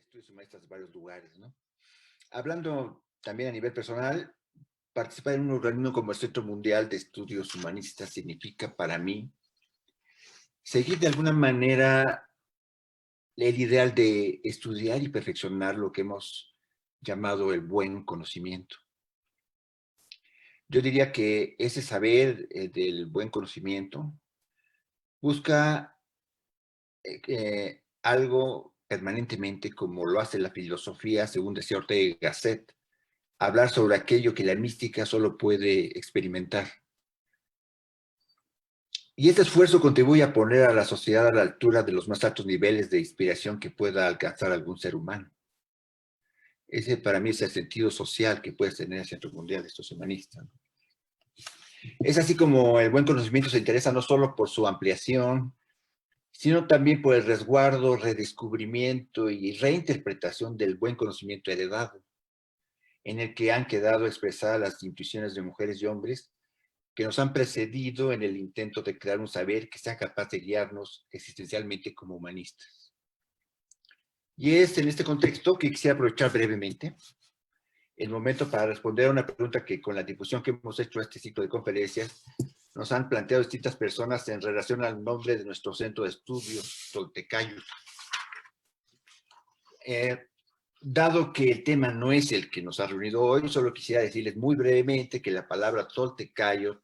estudios humanistas de varios lugares, ¿no? Hablando también a nivel personal, participar en un organismo como el Centro Mundial de Estudios Humanistas significa para mí seguir de alguna manera el ideal de estudiar y perfeccionar lo que hemos llamado el buen conocimiento. Yo diría que ese saber del buen conocimiento busca algo permanentemente, como lo hace la filosofía, según decía Ortega y Gasset, hablar sobre aquello que la mística solo puede experimentar. Y este esfuerzo contribuye a poner a la sociedad a la altura de los más altos niveles de inspiración que pueda alcanzar algún ser humano. Ese para mí es el sentido social que puede tener el Centro Mundial de Estudios Humanistas. Es así como el buen conocimiento se interesa no solo por su ampliación, sino también por el resguardo, redescubrimiento y reinterpretación del buen conocimiento heredado, en el que han quedado expresadas las intuiciones de mujeres y hombres que nos han precedido en el intento de crear un saber que sea capaz de guiarnos existencialmente como humanistas. Y es en este contexto que quisiera aprovechar brevemente el momento para responder a una pregunta que con la difusión que hemos hecho a este ciclo de conferencias nos han planteado distintas personas en relación al nombre de nuestro centro de estudios, Toltecayotl. Dado que el tema no es el que nos ha reunido hoy, solo quisiera decirles muy brevemente que la palabra Toltecayotl,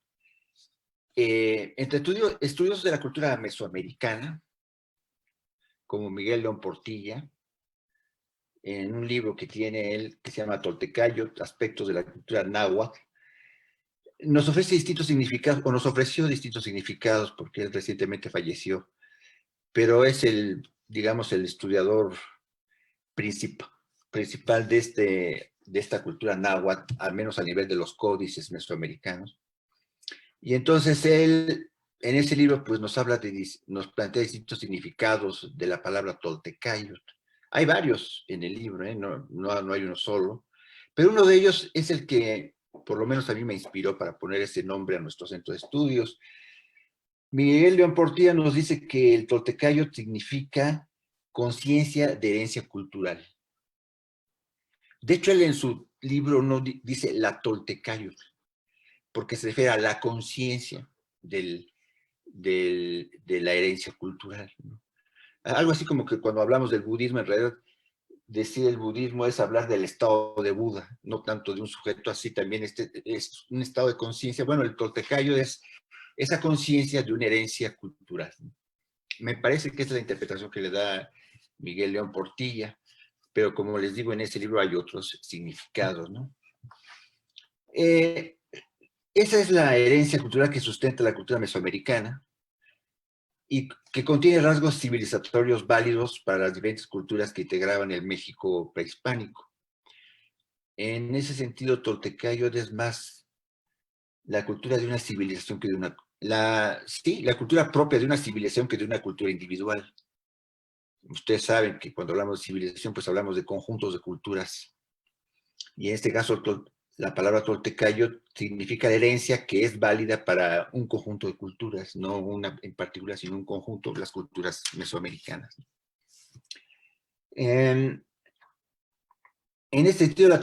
entre estudios de la cultura mesoamericana, como Miguel León Portilla, en un libro que tiene él, que se llama Toltecayotl, Aspectos de la Cultura Náhuatl, nos ofrece distintos significados, o nos ofreció distintos significados, porque él recientemente falleció, pero es digamos, el estudiador principal de esta cultura náhuatl, al menos a nivel de los códices mesoamericanos. Y entonces él, en ese libro, pues nos plantea distintos significados de la palabra Toltecayotl. Hay varios en el libro, no hay uno solo, pero uno de ellos es el que, por lo menos a mí me inspiró para poner ese nombre a nuestro centro de estudios. Miguel León Portilla nos dice que el Toltecayotl significa conciencia de herencia cultural. De hecho, él en su libro no dice la Toltecayotl, porque se refiere a la conciencia de la herencia cultural, ¿no? Algo así como que cuando hablamos del budismo, en realidad decir el budismo es hablar del estado de Buda, no tanto de un sujeto, así también es un estado de conciencia. Bueno, el Toltecayotl es esa conciencia de una herencia cultural. Me parece que esa es la interpretación que le da Miguel León Portilla, pero como les digo, en ese libro hay otros significados, ¿no? Esa es la herencia cultural que sustenta la cultura mesoamericana y que contiene rasgos civilizatorios válidos para las diferentes culturas que integraban el México prehispánico. En ese sentido, Toltecayotl es más la cultura de una civilización que de una... la cultura propia de una civilización que de una cultura individual. Ustedes saben que cuando hablamos de civilización, pues hablamos de conjuntos de culturas. Y en este caso, la palabra Toltecayotl significa herencia que es válida para un conjunto de culturas, no una en particular, sino un conjunto, las culturas mesoamericanas. En este sentido, el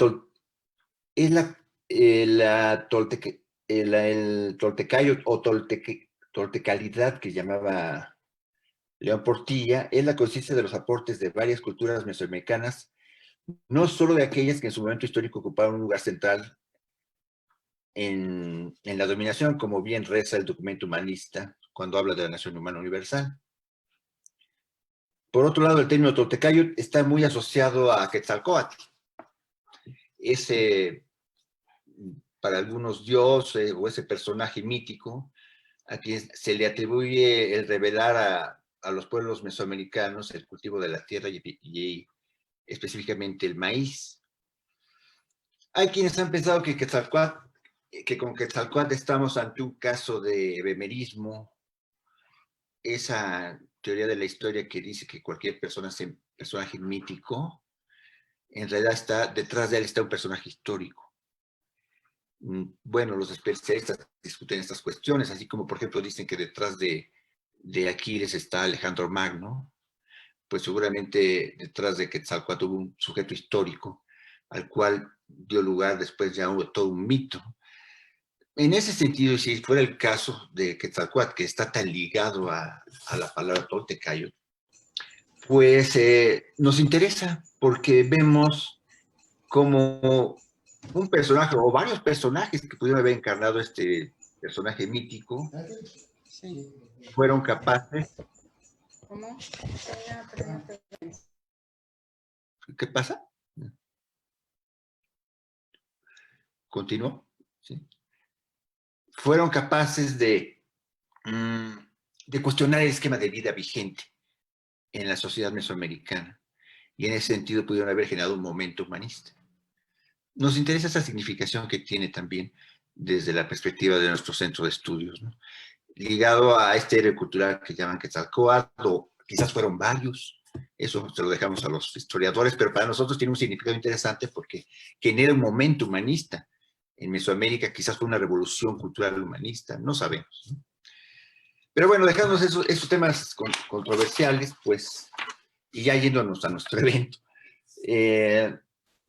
Toltecayotl o Toltecalidad que llamaba León Portilla es la conciencia de los aportes de varias culturas mesoamericanas, no solo de aquellas que en su momento histórico ocuparon un lugar central en la dominación, como bien reza el documento humanista cuando habla de la nación humana universal. Por otro lado, el término Toltecayotl está muy asociado a Quetzalcóatl. Ese, para algunos dios o ese personaje mítico a quien se le atribuye el revelar a los pueblos mesoamericanos el cultivo de la tierra y específicamente el maíz. Hay quienes han pensado que con Quetzalcóatl estamos ante un caso de bemerismo, esa teoría de la historia que dice que cualquier personaje mítico, en realidad detrás de él está un personaje histórico. Bueno, los especialistas discuten estas cuestiones, así como por ejemplo dicen que detrás de Aquiles está Alejandro Magno, pues seguramente detrás de Quetzalcóatl hubo un sujeto histórico al cual dio lugar después ya hubo todo un mito. En ese sentido, si fuera el caso de Quetzalcóatl, que está tan ligado a la palabra toltecayo, pues nos interesa porque vemos como un personaje o varios personajes que pudieron haber encarnado este personaje mítico, sí, fueron capaces. ¿Cómo? ¿Qué pasa? ¿Continuó? ¿Sí? Fueron capaces de cuestionar el esquema de vida vigente en la sociedad mesoamericana, y en ese sentido pudieron haber generado un momento humanista. Nos interesa esa significación que tiene también desde la perspectiva de nuestro centro de estudios, ¿no? Ligado a este héroe cultural que llaman Quetzalcóatl, o quizás fueron varios, eso se lo dejamos a los historiadores, pero para nosotros tiene un significado interesante porque genera un momento humanista. En Mesoamérica quizás fue una revolución cultural humanista, no sabemos, ¿no? Pero bueno, dejándonos esos temas controversiales, pues, y ya yéndonos a nuestro evento,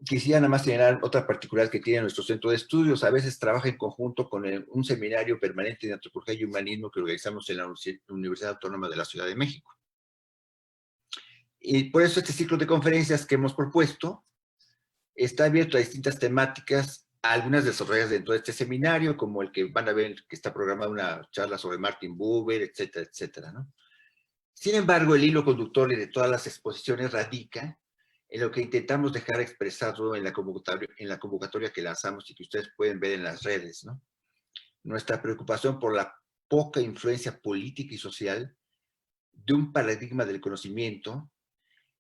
quisiera nada más señalar otra particular que tiene nuestro centro de estudios. A veces trabaja en conjunto con un seminario permanente de antropología y humanismo que organizamos en la Universidad Autónoma de la Ciudad de México. Y por eso este ciclo de conferencias que hemos propuesto está abierto a distintas temáticas, algunas desarrolladas dentro de este seminario, como el que van a ver que está programada una charla sobre Martin Buber, etcétera, etcétera, ¿no? Sin embargo, el hilo conductor de todas las exposiciones radica en lo que intentamos dejar expresado en la convocatoria que lanzamos y que ustedes pueden ver en las redes, ¿no? Nuestra preocupación por la poca influencia política y social de un paradigma del conocimiento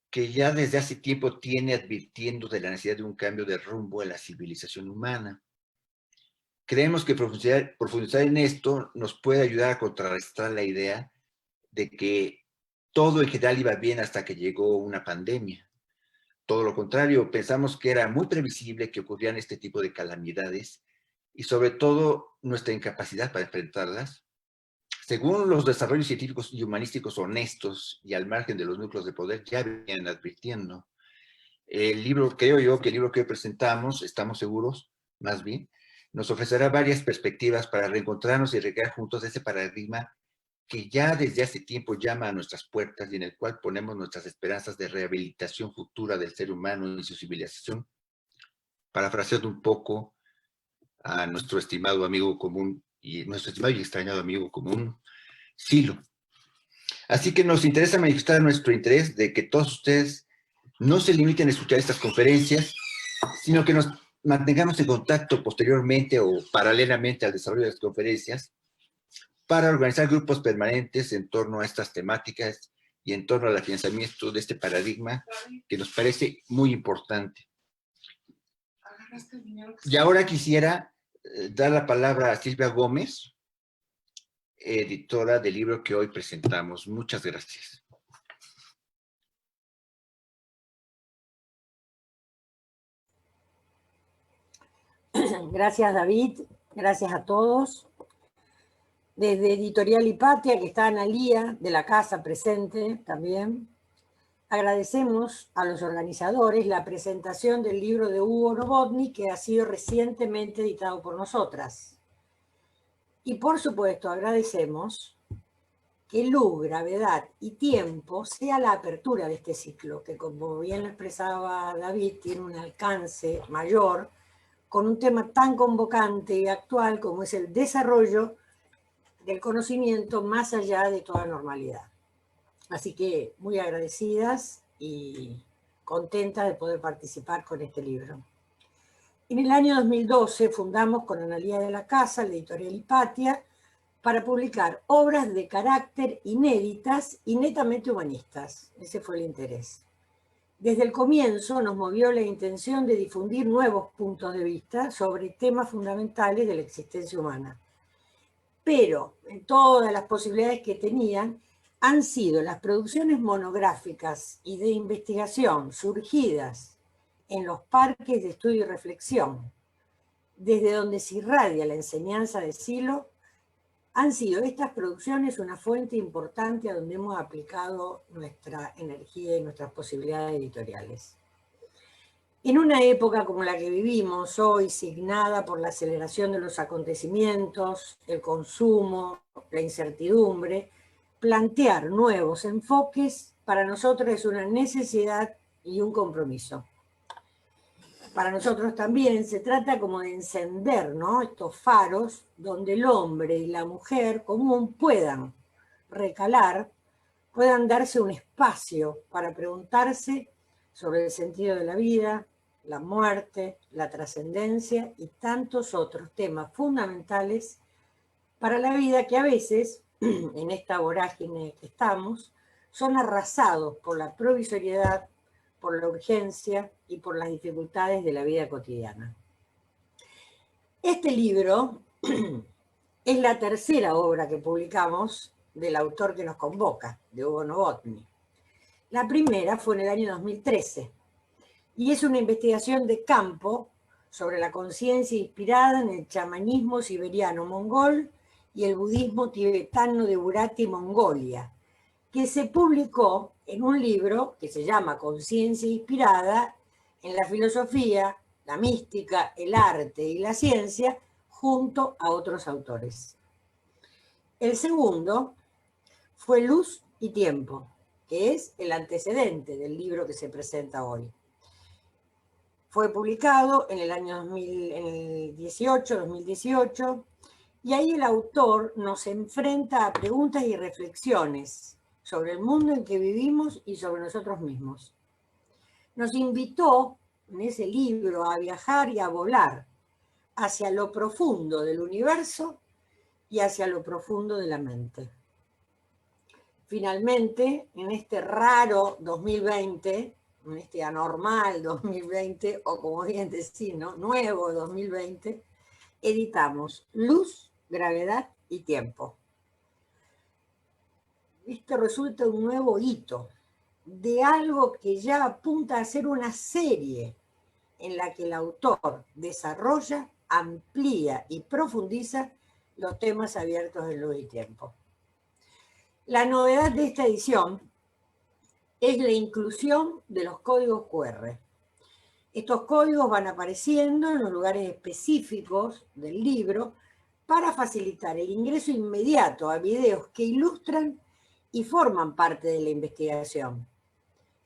que ya desde hace tiempo tiene advirtiendo de la necesidad de un cambio de rumbo en la civilización humana. Creemos que profundizar en esto nos puede ayudar a contrarrestar la idea de que todo en general iba bien hasta que llegó una pandemia. Todo lo contrario, pensamos que era muy previsible que ocurrieran este tipo de calamidades y sobre todo nuestra incapacidad para enfrentarlas. Según los desarrollos científicos y humanísticos honestos y al margen de los núcleos de poder, ya venían advirtiendo. El libro, creo yo, que el libro que hoy presentamos, estamos seguros, más bien, nos ofrecerá varias perspectivas para reencontrarnos y recrear juntos ese paradigma que ya desde hace tiempo llama a nuestras puertas y en el cual ponemos nuestras esperanzas de rehabilitación futura del ser humano y su civilización, parafraseando un poco a nuestro estimado amigo común y nuestro estimado y extrañado amigo común, Silo. Así que nos interesa manifestar nuestro interés de que todos ustedes no se limiten a escuchar estas conferencias, sino que nos mantengamos en contacto posteriormente o paralelamente al desarrollo de las conferencias para organizar grupos permanentes en torno a estas temáticas y en torno al afianzamiento de este paradigma que nos parece muy importante. Y ahora quisiera dar la palabra a Silvia Gómez, editora del libro que hoy presentamos. Muchas gracias. Gracias, David. Gracias a todos. Desde Editorial Hipatia, que está Analía, de la casa presente también, agradecemos a los organizadores la presentación del libro de Hugo Novotny, que ha sido recientemente editado por nosotras. Y por supuesto agradecemos que luz, gravedad y tiempo sea la apertura de este ciclo, que como bien lo expresaba David, tiene un alcance mayor, con un tema tan convocante y actual como es el desarrollo del conocimiento más allá de toda normalidad. Así que muy agradecidas y contentas de poder participar con este libro. En el año 2012 fundamos con Analía de la Casa, la editorial Hipatia, para publicar obras de carácter inéditas y netamente humanistas. Ese fue el interés. Desde el comienzo nos movió la intención de difundir nuevos puntos de vista sobre temas fundamentales de la existencia humana. Pero en todas las posibilidades que tenían han sido las producciones monográficas y de investigación surgidas en los parques de estudio y reflexión, desde donde se irradia la enseñanza de Silo, Han sido estas producciones una fuente importante a donde hemos aplicado nuestra energía y nuestras posibilidades editoriales. En una época como la que vivimos hoy, signada por la aceleración de los acontecimientos, el consumo, la incertidumbre, plantear nuevos enfoques para nosotros es una necesidad y un compromiso. Para nosotros también se trata como de encender, ¿no?, estos faros donde el hombre y la mujer común puedan recalar, puedan darse un espacio para preguntarse sobre el sentido de la vida, la muerte, la trascendencia y tantos otros temas fundamentales para la vida que a veces, en esta vorágine que estamos, son arrasados por la provisoriedad, por la urgencia y por las dificultades de la vida cotidiana. Este libro es la tercera obra que publicamos del autor que nos convoca, de Hugo Novotny. La primera fue en el año 2013 y es una investigación de campo sobre la conciencia inspirada en el chamanismo siberiano mongol y el budismo tibetano de Burati, Mongolia, que se publicó en un libro que se llama Conciencia inspirada en la filosofía, la mística, el arte y la ciencia, junto a otros autores. El segundo fue Luz y Tiempo, que es el antecedente del libro que se presenta hoy. Fue publicado en el año 2018, y ahí el autor nos enfrenta a preguntas y reflexiones sobre el mundo en que vivimos y sobre nosotros mismos. Nos invitó en ese libro a viajar y a volar hacia lo profundo del universo y hacia lo profundo de la mente. Finalmente, en este raro 2020, en este anormal 2020, o como bien decir, ¿no?, nuevo 2020, editamos Luz, Gravedad y Tiempo. Esto resulta un nuevo hito de algo que ya apunta a ser una serie en la que el autor desarrolla, amplía y profundiza los temas abiertos en Luz y Tiempo. La novedad de esta edición es la inclusión de los códigos QR. Estos códigos van apareciendo en los lugares específicos del libro para facilitar el ingreso inmediato a videos que ilustran y forman parte de la investigación,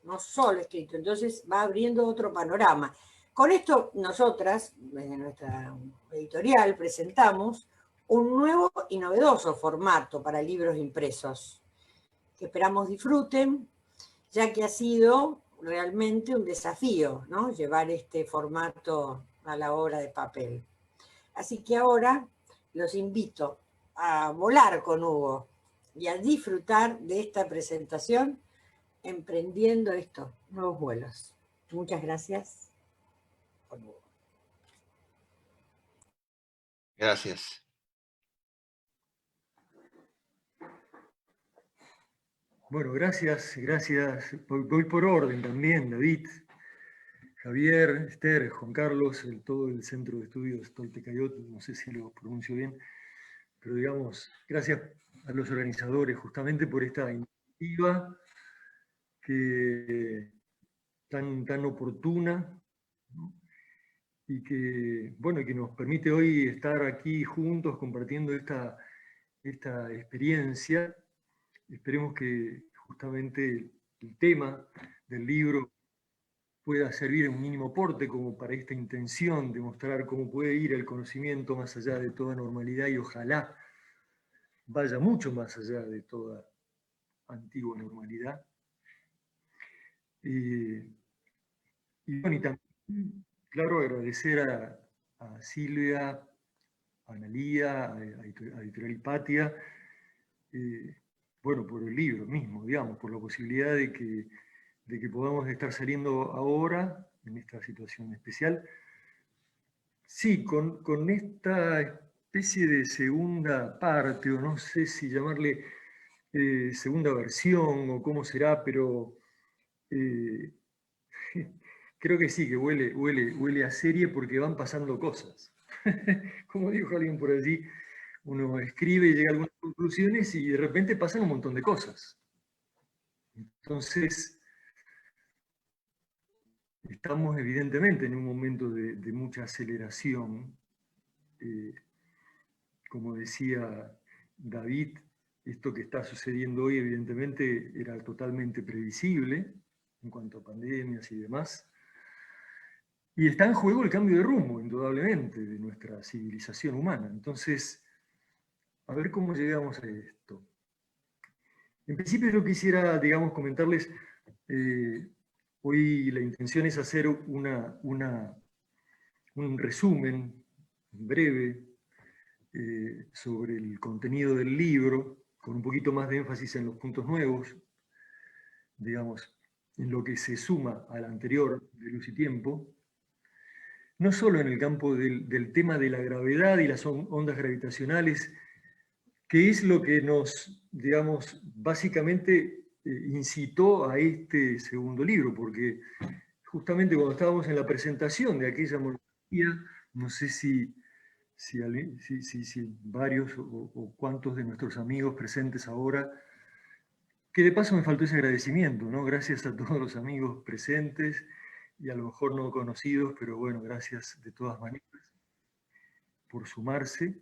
no solo escrito. Entonces va abriendo otro panorama. Con esto nosotras, desde nuestra editorial, presentamos un nuevo y novedoso formato para libros impresos, que esperamos disfruten, ya que ha sido realmente un desafío, ¿no?, llevar este formato a la obra de papel. Así que ahora los invito a volar con Hugo y a disfrutar de esta presentación emprendiendo estos nuevos vuelos. Muchas gracias. Con Hugo. Gracias. Bueno, gracias. Voy por orden también, David, Javier, Esther, Juan Carlos, todo el Centro de Estudios Toltecayot, no sé si lo pronuncio bien, pero digamos, gracias a los organizadores justamente por esta iniciativa tan oportuna, ¿no?, y que, bueno, que nos permite hoy estar aquí juntos compartiendo esta experiencia. Esperemos que justamente el tema del libro pueda servir un mínimo aporte como para esta intención de mostrar cómo puede ir el conocimiento más allá de toda normalidad y ojalá vaya mucho más allá de toda antigua normalidad. Y bueno, y también, claro, agradecer a Silvia, a Analía, a Editorial Hipatia, bueno, por el libro mismo, digamos, por la posibilidad de que podamos estar saliendo ahora, en esta situación especial. Sí, con esta especie de segunda parte, o no sé si llamarle segunda versión o cómo será, pero creo que sí, que huele a serie porque van pasando cosas. Como dijo alguien por allí, uno escribe y llega a algunas conclusiones y de repente pasan un montón de cosas. Entonces, estamos evidentemente en un momento de mucha aceleración. Como decía David, esto que está sucediendo hoy evidentemente era totalmente previsible en cuanto a pandemias y demás. Y está en juego el cambio de rumbo, indudablemente, de nuestra civilización humana. Entonces, a ver cómo llegamos a esto. En principio yo quisiera, digamos, comentarles, hoy la intención es hacer un resumen breve sobre el contenido del libro, con un poquito más de énfasis en los puntos nuevos, digamos, en lo que se suma al anterior de Luz y Tiempo, no solo en el campo del tema de la gravedad y las ondas gravitacionales, que es lo que nos, digamos, básicamente incitó a este segundo libro, porque justamente cuando estábamos en la presentación de aquella monografía, no sé si varios o cuántos de nuestros amigos presentes ahora, que de paso me faltó ese agradecimiento, ¿no? Gracias a todos los amigos presentes y a lo mejor no conocidos, pero bueno, gracias de todas maneras por sumarse.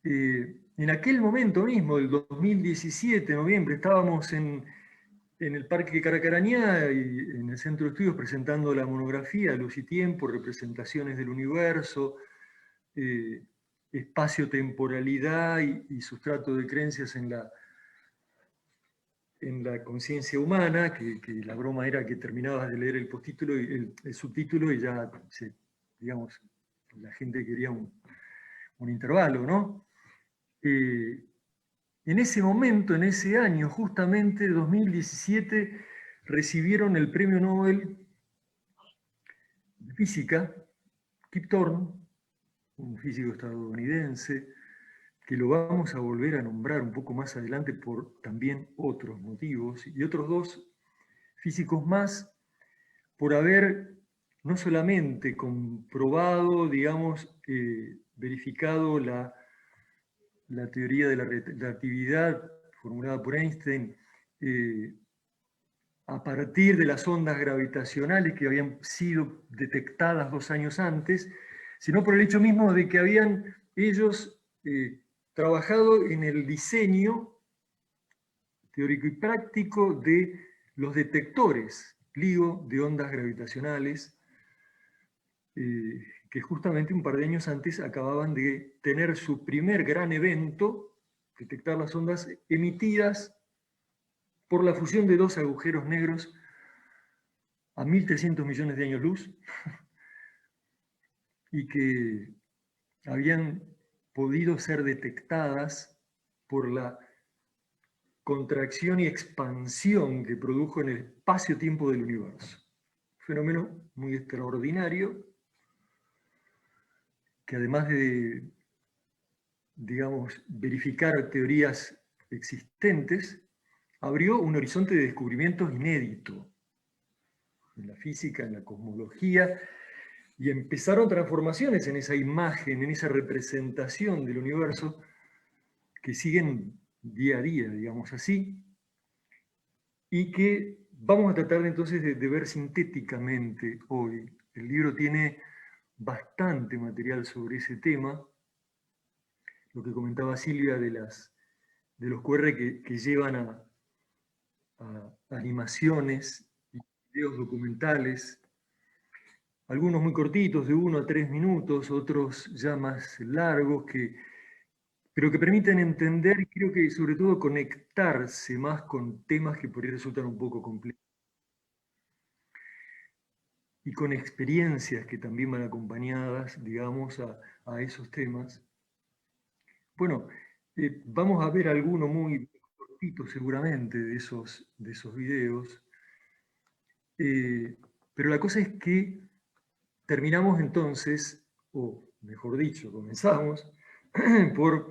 En aquel momento mismo, el 2017, noviembre, estábamos en el Parque Caracarañá y en el Centro de Estudios presentando la monografía Luz y Tiempo, representaciones del universo, espacio-temporalidad y sustrato de creencias en la conciencia humana, que la broma era que terminabas de leer el postítulo y el subtítulo y ya, digamos, la gente quería un intervalo, ¿no? En ese momento, en ese año, justamente 2017, recibieron el Premio Nobel de Física, Kip Thorne, un físico estadounidense, que lo vamos a volver a nombrar un poco más adelante por también otros motivos, y otros dos físicos más, por haber no solamente comprobado, digamos, verificado la teoría de la relatividad formulada por Einstein, a partir de las ondas gravitacionales que habían sido detectadas 2 años antes, sino por el hecho mismo de que habían ellos trabajado en el diseño teórico y práctico de los detectores LIGO de ondas gravitacionales, que justamente un par de años antes acababan de tener su primer gran evento, detectar las ondas emitidas por la fusión de 2 agujeros negros a 1.300 millones de años luz, y que habían podido ser detectadas por la contracción y expansión que produjo en el espacio-tiempo del universo. Un fenómeno muy extraordinario, que además de, digamos, verificar teorías existentes, abrió un horizonte de descubrimientos inédito en la física, en la cosmología, y empezaron transformaciones en esa imagen, en esa representación del universo, que siguen día a día, digamos así, y que vamos a tratar entonces de ver sintéticamente hoy. El libro tiene bastante material sobre ese tema, lo que comentaba Silvia de los QR que llevan a animaciones y videos documentales, algunos muy cortitos, de 1 a 3 minutos, otros ya más largos, pero que permiten entender y creo que sobre todo conectarse más con temas que por ahí resultan un poco complejos. Y con experiencias que también van acompañadas, digamos, a esos temas. Bueno, vamos a ver alguno muy cortito seguramente de esos videos, pero la cosa es que terminamos entonces, o mejor dicho, comenzamos, por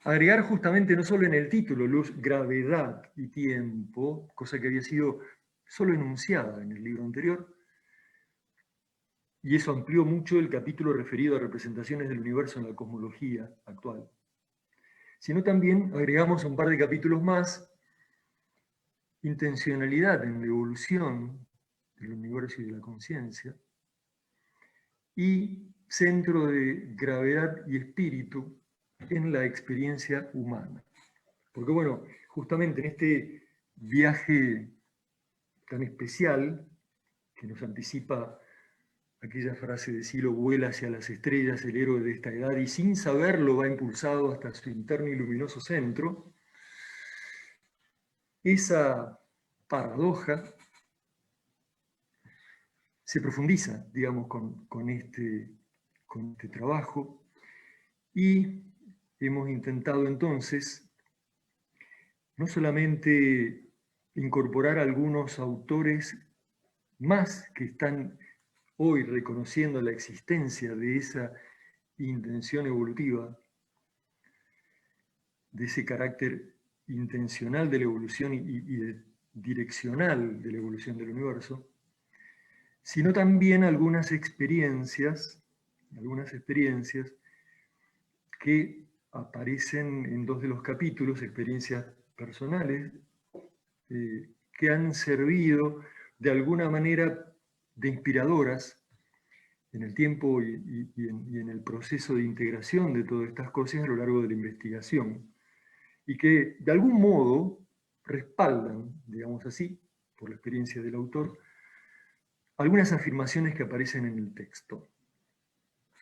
agregar justamente no solo en el título luz, gravedad y tiempo, cosa que había sido solo enunciada en el libro anterior, y eso amplió mucho el capítulo referido a representaciones del universo en la cosmología actual. sino también agregamos un par de capítulos más, intencionalidad en la evolución del universo y de la conciencia, y centro de gravedad y espíritu en la experiencia humana. Porque bueno, justamente en este viaje tan especial que nos anticipa aquella frase de Silo, vuela hacia las estrellas el héroe de esta edad, y sin saberlo va impulsado hasta su interno y luminoso centro, esa paradoja se profundiza, digamos, con este trabajo, y hemos intentado entonces no solamente incorporar algunos autores más que están hoy reconociendo la existencia de esa intención evolutiva, de ese carácter intencional de la evolución y direccional de la evolución del universo, sino también algunas experiencias que aparecen en dos de los capítulos, experiencias personales, que han servido de alguna manera de inspiradoras en el tiempo y en el proceso de integración de todas estas cosas a lo largo de la investigación, y que de algún modo respaldan, digamos así, por la experiencia del autor, algunas afirmaciones que aparecen en el texto.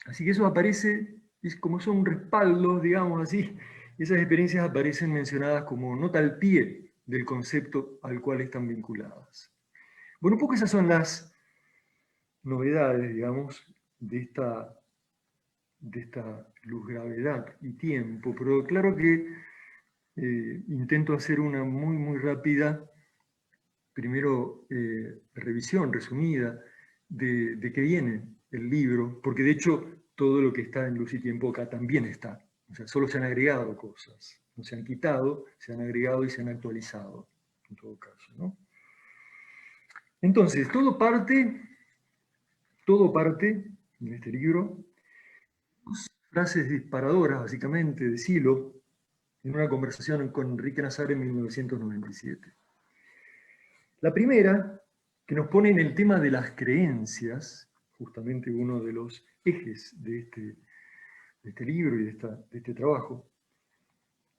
Así que eso aparece, es como son respaldos, digamos así, esas experiencias aparecen mencionadas como nota al pie del concepto al cual están vinculadas. Bueno, un poco esas son las novedades, digamos, de esta luz, gravedad y tiempo, pero claro que intento hacer una muy rápida, primero, revisión resumida de qué viene el libro, porque de hecho todo lo que está en Luz y Tiempo acá también está. O sea, solo se han agregado cosas, no se han quitado, se han agregado y se han actualizado, en todo caso, ¿no? Entonces, todo parte en este libro, frases disparadoras, básicamente, de Silo, en una conversación con Enrique Nazar en 1997. La primera, que nos pone en el tema de las creencias, justamente uno de los ejes de este libro y de este trabajo,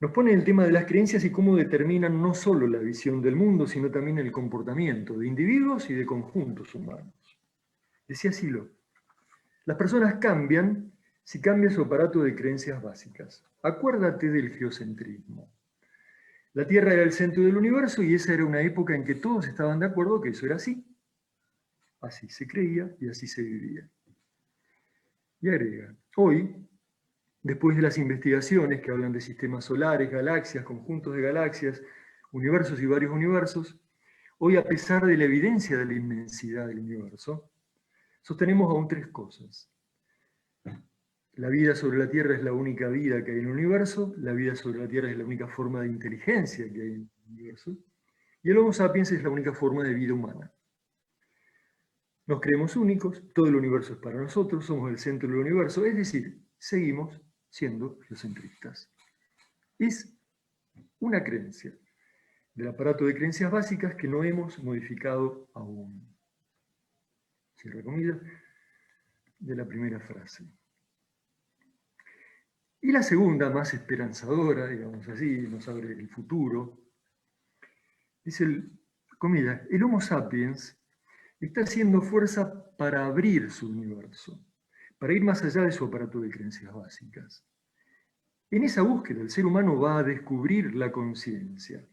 nos pone en el tema de las creencias y cómo determinan no solo la visión del mundo, sino también el comportamiento de individuos y de conjuntos humanos. Decía Silo, las personas cambian si cambia su aparato de creencias básicas. Acuérdate del geocentrismo. La Tierra era el centro del universo y esa era una época en que todos estaban de acuerdo que eso era así. Así se creía y así se vivía. Y agrega, hoy, después de las investigaciones que hablan de sistemas solares, galaxias, conjuntos de galaxias, universos y varios universos, hoy, a pesar de la evidencia de la inmensidad del universo, sostenemos aún tres cosas. La vida sobre la Tierra es la única vida que hay en el universo, la vida sobre la Tierra es la única forma de inteligencia que hay en el universo, y el Homo sapiens es la única forma de vida humana. Nos creemos únicos, todo el universo es para nosotros, somos el centro del universo, es decir, seguimos siendo geocentristas. Es una creencia del aparato de creencias básicas que no hemos modificado aún. Cierro comillas de la primera frase. Y la segunda, más esperanzadora, digamos así, nos abre el futuro, dice, comillas, el Homo sapiens está haciendo fuerza para abrir su universo, para ir más allá de su aparato de creencias básicas. En esa búsqueda, el ser humano va a descubrir la conciencia,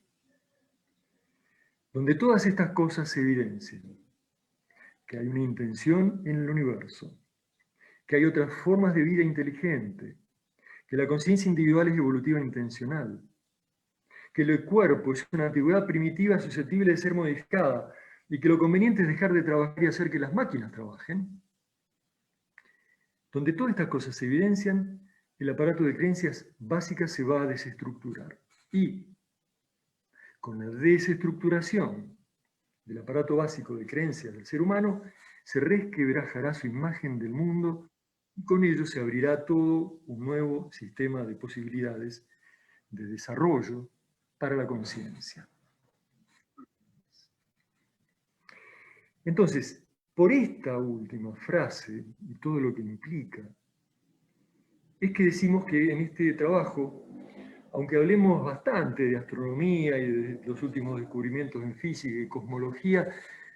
donde todas estas cosas se evidencian, que hay una intención en el universo, que hay otras formas de vida inteligente, que la conciencia individual es evolutiva e intencional, que el cuerpo es una antigüedad primitiva susceptible de ser modificada y que lo conveniente es dejar de trabajar y hacer que las máquinas trabajen. Donde todas estas cosas se evidencian, el aparato de creencias básicas se va a desestructurar. Y con la desestructuración del aparato básico de creencias del ser humano, se resquebrajará su imagen del mundo y con ello se abrirá todo un nuevo sistema de posibilidades de desarrollo para la conciencia. Entonces, por esta última frase y todo lo que implica, es que decimos que en este trabajo, aunque hablemos bastante de astronomía y de los últimos descubrimientos en física y cosmología,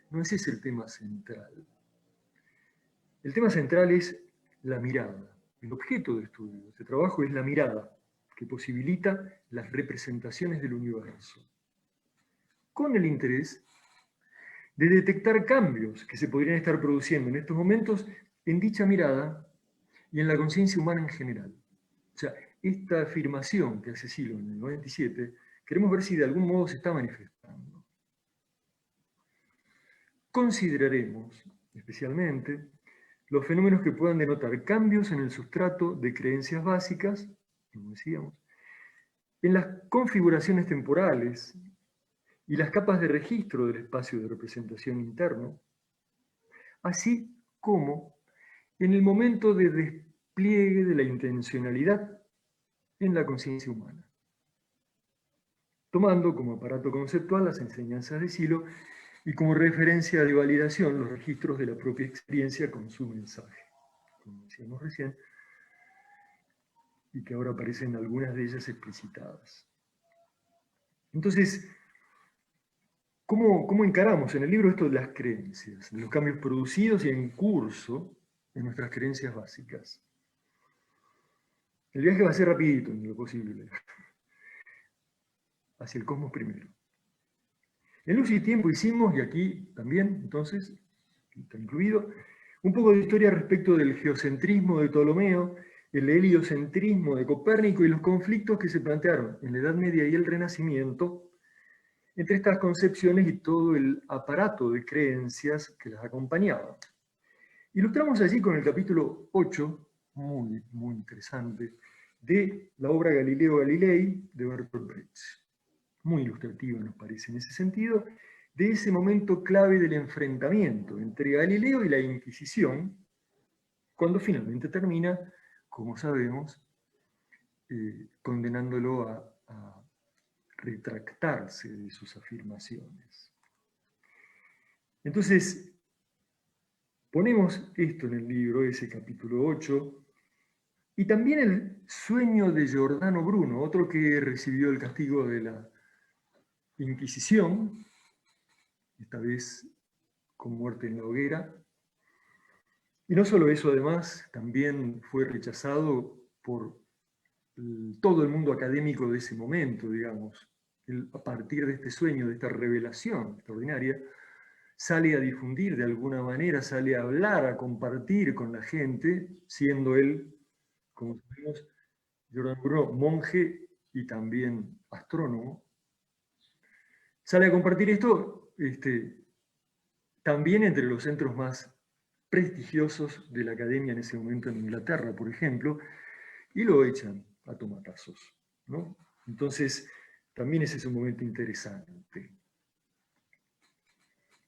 no ese es el tema central. El tema central es la mirada. El objeto de estudio de este trabajo es la mirada, que posibilita las representaciones del universo, con el interés de detectar cambios que se podrían estar produciendo en estos momentos en dicha mirada y en la conciencia humana en general. O sea, esta afirmación que hace Silo en el 97, queremos ver si de algún modo se está manifestando. Consideraremos, especialmente, los fenómenos que puedan denotar cambios en el sustrato de creencias básicas, como decíamos, en las configuraciones temporales y las capas de registro del espacio de representación interno, así como en el momento de despliegue de la intencionalidad en la conciencia humana, tomando como aparato conceptual las enseñanzas de Silo y como referencia de validación los registros de la propia experiencia con su mensaje, como decíamos recién, y que ahora aparecen algunas de ellas explicitadas. Entonces, ¿cómo encaramos en el libro esto de las creencias, de los cambios producidos y en curso en nuestras creencias básicas? El viaje va a ser rapidito en lo posible, hacia el cosmos primero. En Luz y Tiempo hicimos, y aquí también, entonces, está incluido, un poco de historia respecto del geocentrismo de Ptolomeo, el heliocentrismo de Copérnico y los conflictos que se plantearon en la Edad Media y el Renacimiento entre estas concepciones y todo el aparato de creencias que las acompañaban. Ilustramos allí con el capítulo 8, muy interesante, de la obra Galileo Galilei de Bertolt Brecht. Muy ilustrativa nos parece en ese sentido, de ese momento clave del enfrentamiento entre Galileo y la Inquisición, cuando finalmente termina, como sabemos, condenándolo a retractarse de sus afirmaciones. Entonces, ponemos esto en el libro, ese capítulo 8, y también el sueño de Giordano Bruno, otro que recibió el castigo de la Inquisición, esta vez con muerte en la hoguera. Y no solo eso, además, también fue rechazado por todo el mundo académico de ese momento, digamos. Él, a partir de este sueño, de esta revelación extraordinaria, sale a difundir de alguna manera, sale a hablar, a compartir con la gente, siendo él, como sabemos, Giordano Bruno, monje y también astrónomo. Sale a compartir esto también entre los centros más prestigiosos de la academia en ese momento en Inglaterra, por ejemplo, y lo echan a tomatazos, ¿no? Entonces, también ese es un momento interesante.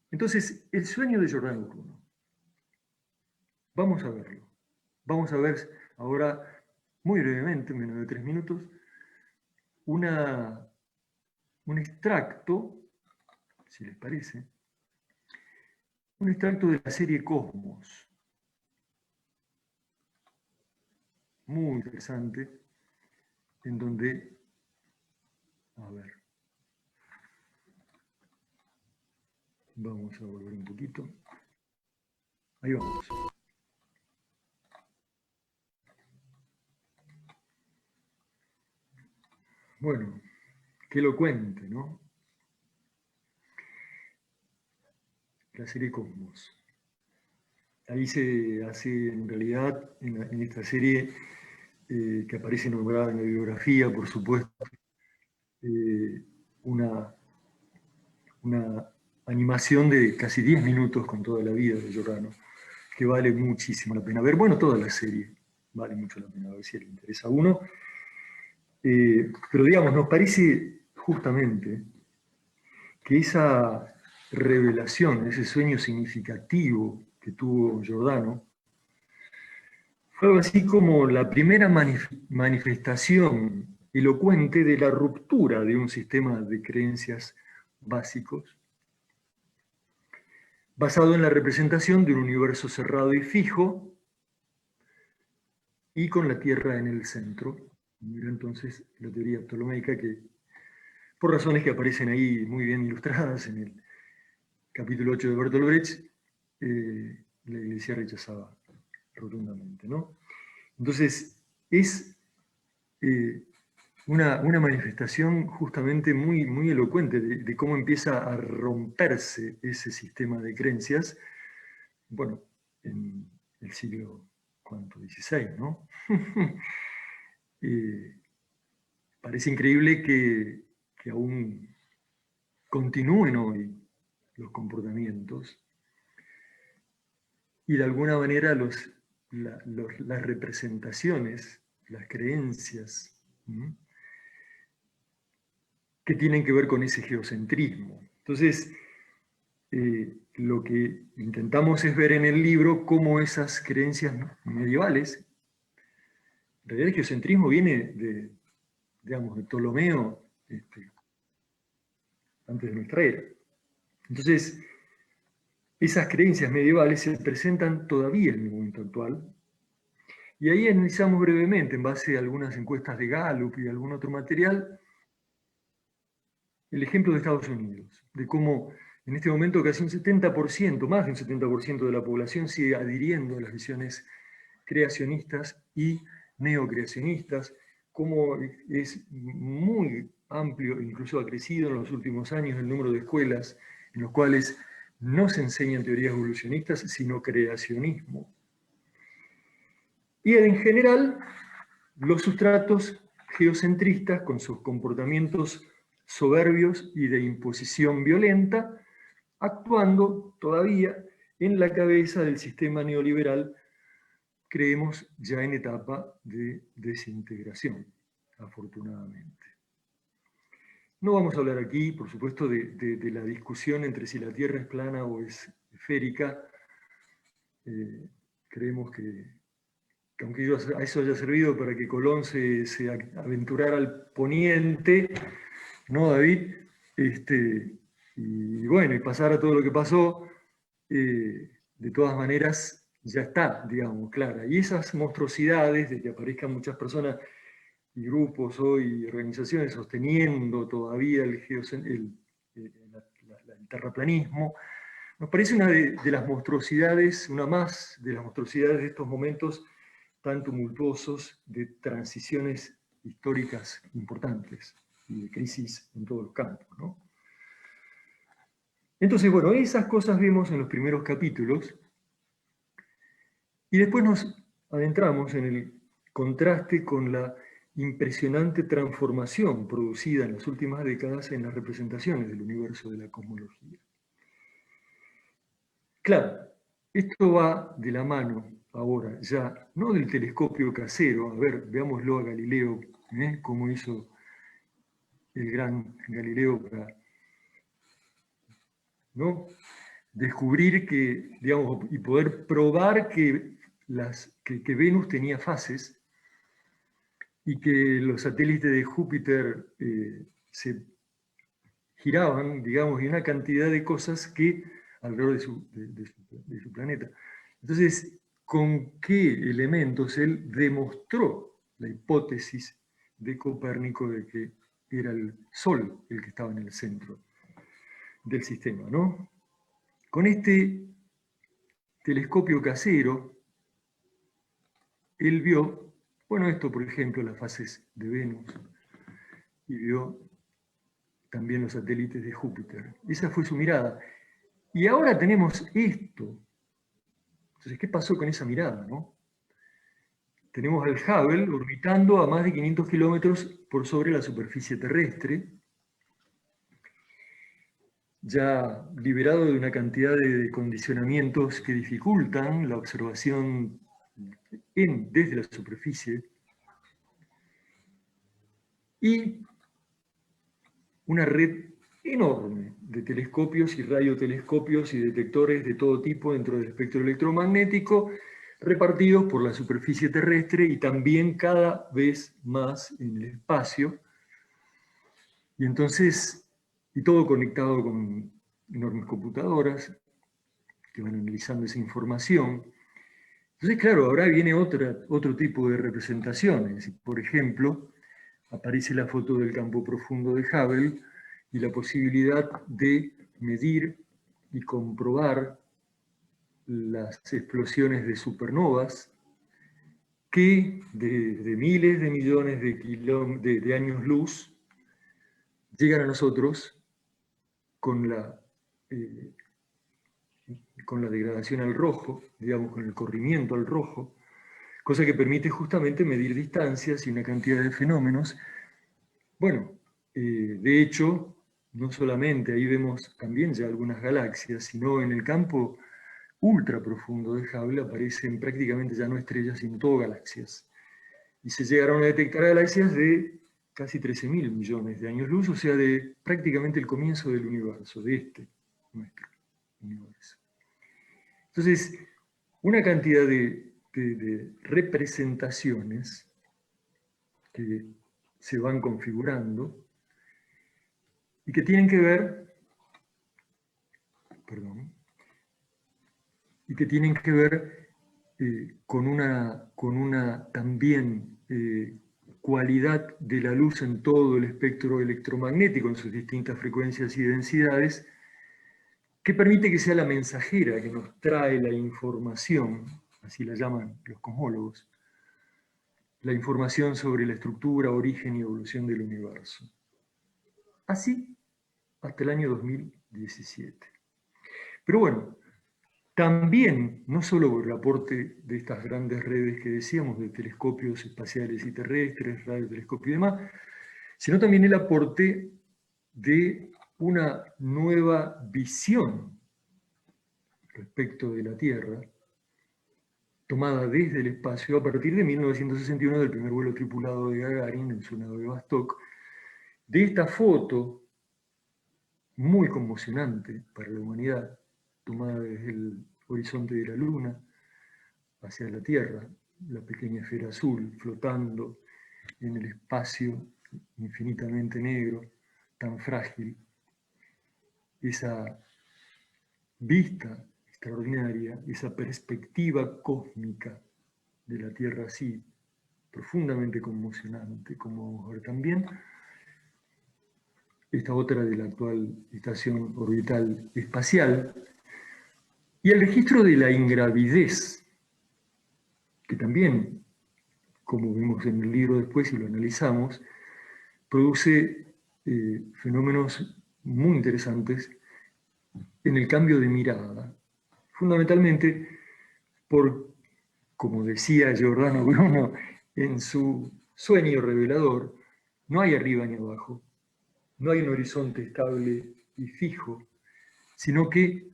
Entonces, el sueño de Giordano Bruno. Vamos a verlo. Vamos a ver ahora, muy brevemente, en menos de 3 minutos, un extracto, si les parece, un extracto de la serie Cosmos. Muy interesante, en donde, a ver, vamos a volver un poquito. Ahí vamos. Bueno, qué elocuente, ¿no? La serie Cosmos. Ahí se hace, en realidad, en esta serie, que aparece nombrada en la bibliografía, por supuesto, una animación de casi 10 minutos con toda la vida de Giordano, que vale muchísimo la pena ver. Bueno, toda la serie vale mucho la pena ver si le interesa a uno. Pero digamos, nos parece justamente que esa revelación, ese sueño significativo que tuvo Giordano, fue algo así como la primera manifestación elocuente de la ruptura de un sistema de creencias básicos, basado en la representación de un universo cerrado y fijo, y con la Tierra en el centro. Era entonces la teoría ptolomeica que, por razones que aparecen ahí muy bien ilustradas en el capítulo 8 de Bertolt Brecht, la Iglesia rechazaba rotundamente, ¿no? Entonces, es una manifestación justamente muy, muy elocuente de cómo empieza a romperse ese sistema de creencias, bueno, en el siglo XVI, ¿no? Parece increíble que aún continúen hoy los comportamientos y de alguna manera las representaciones, las creencias, ¿sí?, que tienen que ver con ese geocentrismo. Entonces, lo que intentamos es ver en el libro cómo esas creencias medievales, en realidad el geocentrismo viene de, digamos, de Ptolomeo, antes de nuestra era. Entonces, esas creencias medievales se presentan todavía en el momento actual, y ahí analizamos brevemente, en base a algunas encuestas de Gallup y algún otro material, el ejemplo de Estados Unidos, de cómo en este momento casi un 70%, más de un 70% de la población sigue adhiriendo a las visiones creacionistas y neocreacionistas, cómo es muy amplio, incluso ha crecido en los últimos años el número de escuelas en los cuales no se enseñan teorías evolucionistas, sino creacionismo. Y en general, los sustratos geocentristas, con sus comportamientos soberbios y de imposición violenta, actuando todavía en la cabeza del sistema neoliberal, creemos ya en etapa de desintegración, afortunadamente. No vamos a hablar aquí, por supuesto, de la discusión entre si la Tierra es plana o es esférica. Creemos que aunque a eso haya servido para que Colón se aventurara al poniente, ¿no, David? Y bueno, y pasara todo lo que pasó, de todas maneras ya está, digamos, clara. Y esas monstruosidades de que aparezcan muchas personas y grupos hoy, organizaciones sosteniendo todavía el terraplanismo, nos parece una de las monstruosidades, una más de las monstruosidades de estos momentos tan tumultuosos de transiciones históricas importantes y de crisis en todos los campos, ¿no? Entonces, bueno, esas cosas vemos en los primeros capítulos y después nos adentramos en el contraste con la impresionante transformación producida en las últimas décadas en las representaciones del universo de la cosmología. Claro, esto va de la mano ahora ya, no del telescopio casero, a ver, veámoslo a Galileo, cómo hizo el gran Galileo para, ¿no?, descubrir que, digamos, y poder probar que Venus tenía fases y que los satélites de Júpiter se giraban, digamos, y una cantidad de cosas que alrededor de su planeta. Entonces, ¿con qué elementos él demostró la hipótesis de Copérnico de que era el Sol el que estaba en el centro del sistema, ¿no? Con este telescopio casero, él vio, bueno, esto por ejemplo, las fases de Venus, y vio también los satélites de Júpiter. Esa fue su mirada. Y ahora tenemos esto. Entonces, ¿qué pasó con esa mirada, no? Tenemos al Hubble orbitando a más de 500 kilómetros por sobre la superficie terrestre, ya liberado de una cantidad de condicionamientos que dificultan la observación desde la superficie, y una red enorme de telescopios y radiotelescopios y detectores de todo tipo dentro del espectro electromagnético, repartidos por la superficie terrestre y también cada vez más en el espacio. Y entonces, y todo conectado con enormes computadoras que van analizando esa información. Entonces, claro, ahora viene otro tipo de representaciones. Por ejemplo, aparece la foto del campo profundo de Hubble y la posibilidad de medir y comprobar las explosiones de supernovas que de miles de millones de años luz llegan a nosotros con con la degradación al rojo, digamos, con el corrimiento al rojo, cosa que permite justamente medir distancias y una cantidad de fenómenos. Bueno, de hecho, no solamente ahí vemos también ya algunas galaxias, sino en el campo ultra profundo de Hubble aparecen prácticamente ya no estrellas, sino todo galaxias. Y se llegaron a detectar galaxias de casi 13.000 millones de años luz, o sea, de prácticamente el comienzo del universo, de nuestro universo. Entonces, una cantidad de representaciones que se van configurando y que tienen que ver, con una también cualidad de la luz en todo el espectro electromagnético, en sus distintas frecuencias y densidades, que permite que sea la mensajera que nos trae la información, así la llaman los cosmólogos, la información sobre la estructura, origen y evolución del universo. Así hasta el año 2017. Pero bueno, también, no solo por el aporte de estas grandes redes que decíamos, de telescopios espaciales y terrestres, radiotelescopios y demás, sino también el aporte de una nueva visión respecto de la Tierra, tomada desde el espacio a partir de 1961 del primer vuelo tripulado de Gagarin en su nave Vostok, de esta foto muy conmocionante para la humanidad, tomada desde el horizonte de la Luna hacia la Tierra, la pequeña esfera azul flotando en el espacio infinitamente negro, tan frágil, esa vista extraordinaria, esa perspectiva cósmica de la Tierra así, profundamente conmocionante, como vamos a ver también, esta otra de la actual estación orbital espacial, y el registro de la ingravidez, que también, como vemos en el libro después y lo analizamos, produce fenómenos muy interesantes en el cambio de mirada, fundamentalmente por, como decía Giordano Bruno en su sueño revelador, no hay arriba ni abajo, no hay un horizonte estable y fijo, sino que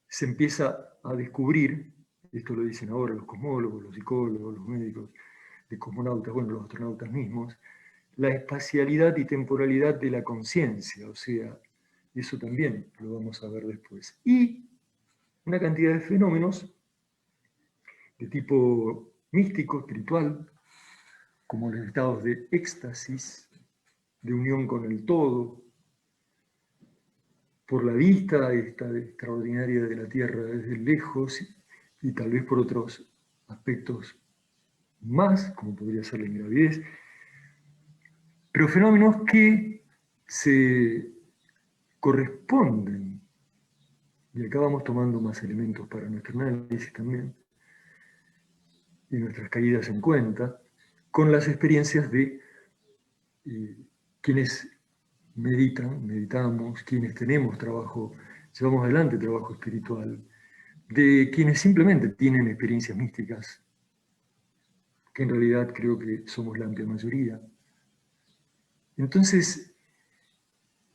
se empieza a descubrir, esto lo dicen ahora los cosmólogos, los psicólogos, los médicos, de cosmonautas, bueno, los astronautas mismos, la espacialidad y temporalidad de la conciencia, o sea, eso también lo vamos a ver después. Y una cantidad de fenómenos de tipo místico, espiritual, como los estados de éxtasis, de unión con el todo, por la vista esta extraordinaria de la Tierra desde lejos y tal vez por otros aspectos más, como podría ser la ingravidez, pero fenómenos que se corresponden, y acá vamos tomando más elementos para nuestro análisis también, y nuestras caídas en cuenta, con las experiencias de quienes meditamos, quienes tenemos trabajo, llevamos adelante trabajo espiritual, de quienes simplemente tienen experiencias místicas, que en realidad creo que somos la amplia mayoría. Entonces,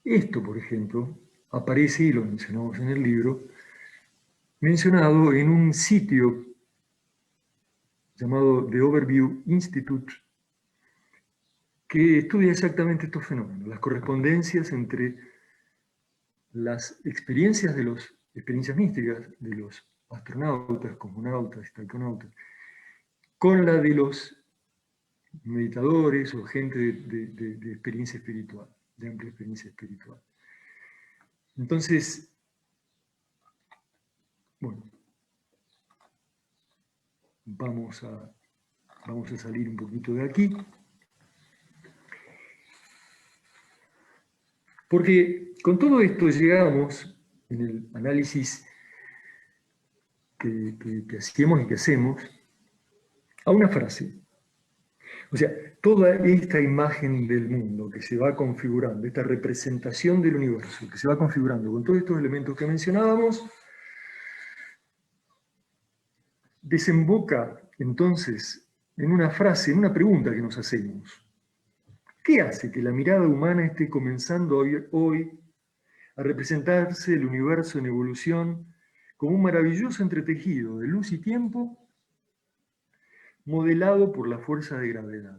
esto, por ejemplo, aparece, y lo mencionamos en el libro, mencionado en un sitio llamado The Overview Institute, que estudia exactamente estos fenómenos, las correspondencias entre las experiencias místicas de los astronautas, cosmonautas y taikonautas, con la de los meditadores o gente de experiencia espiritual, de amplia experiencia espiritual. Entonces, bueno, vamos a salir un poquito de aquí. Porque con todo esto llegamos, en el análisis que hacemos y que hacemos, a una frase. O sea, toda esta imagen del mundo que se va configurando, esta representación del universo que se va configurando con todos estos elementos que mencionábamos, desemboca entonces en una frase, en una pregunta que nos hacemos. ¿Qué hace que la mirada humana esté comenzando hoy a representarse el universo en evolución como un maravilloso entretejido de luz y tiempo modelado por la fuerza de gravedad?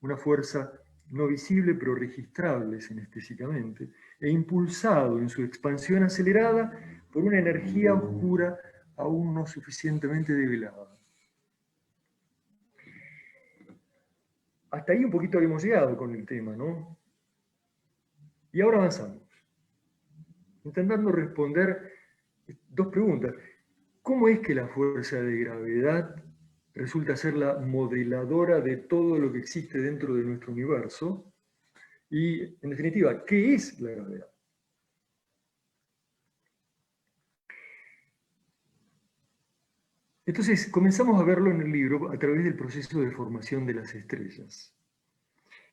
Una fuerza no visible pero registrable sinestésicamente e impulsado en su expansión acelerada por una energía oscura aún no suficientemente develada. Hasta ahí un poquito habíamos llegado con el tema, ¿no? Y ahora avanzamos, intentando responder dos preguntas. ¿Cómo es que la fuerza de gravedad resulta ser la modeladora de todo lo que existe dentro de nuestro universo? Y, en definitiva, ¿qué es la gravedad? Entonces, comenzamos a verlo en el libro a través del proceso de formación de las estrellas.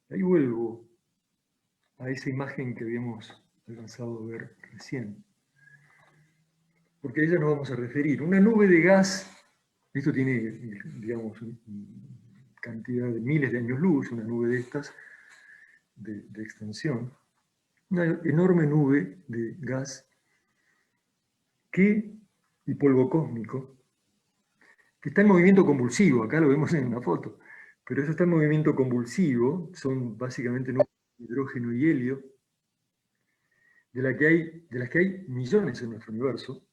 Ahí vuelvo a esa imagen que habíamos alcanzado a ver recién, porque a ella nos vamos a referir. Una nube de gas, esto tiene, digamos, cantidad de miles de años luz, una nube de estas, de extensión, una enorme nube de gas y polvo cósmico, que está en movimiento convulsivo, acá lo vemos en una foto, pero eso está en movimiento convulsivo, son básicamente nubes de hidrógeno y helio, de las que hay millones en nuestro universo.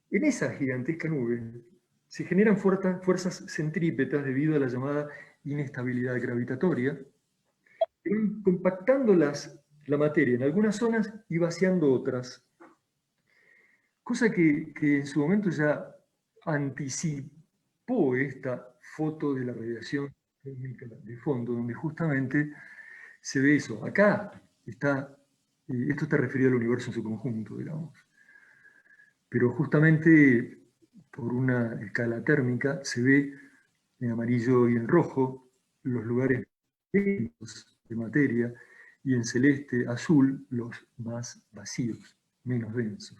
En esa gigantesca nube se generan fuerzas centrípetas debido a la llamada inestabilidad gravitatoria, que van compactando la materia en algunas zonas y vaciando otras. Cosa que en su momento ya anticipó esta foto de la radiación cósmica de fondo, donde justamente se ve eso. Acá está, esto está referido al universo en su conjunto, digamos. Pero justamente por una escala térmica se ve en amarillo y en rojo los lugares densos de materia y en celeste, azul, los más vacíos, menos densos,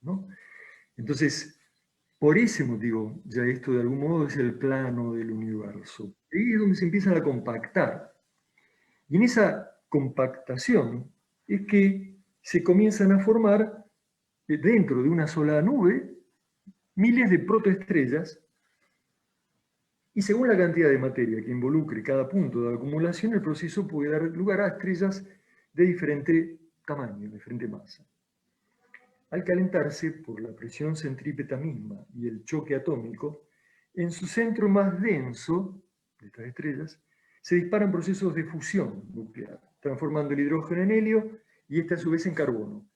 ¿no? Entonces, por ese motivo, ya esto de algún modo es el plano del universo. Ahí es donde se empiezan a compactar. Y en esa compactación es que se comienzan a formar, dentro de una sola nube, miles de protoestrellas, y según la cantidad de materia que involucre cada punto de acumulación, el proceso puede dar lugar a estrellas de diferente tamaño, diferente masa. Al calentarse por la presión centrípeta misma y el choque atómico, en su centro más denso de estas estrellas, se disparan procesos de fusión nuclear, transformando el hidrógeno en helio y este a su vez en carbono.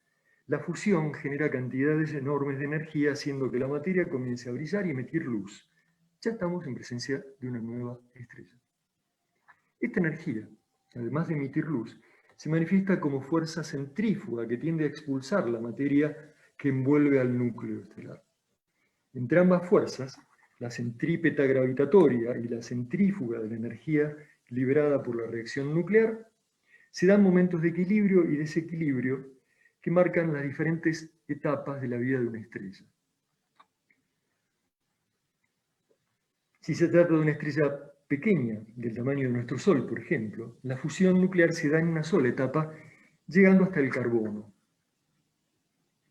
La fusión genera cantidades enormes de energía, haciendo que la materia comience a brillar y emitir luz. Ya estamos en presencia de una nueva estrella. Esta energía, además de emitir luz, se manifiesta como fuerza centrífuga que tiende a expulsar la materia que envuelve al núcleo estelar. Entre ambas fuerzas, la centrípeta gravitatoria y la centrífuga de la energía liberada por la reacción nuclear, se dan momentos de equilibrio y desequilibrio que marcan las diferentes etapas de la vida de una estrella. Si se trata de una estrella pequeña, del tamaño de nuestro Sol, por ejemplo, la fusión nuclear se da en una sola etapa, llegando hasta el carbono,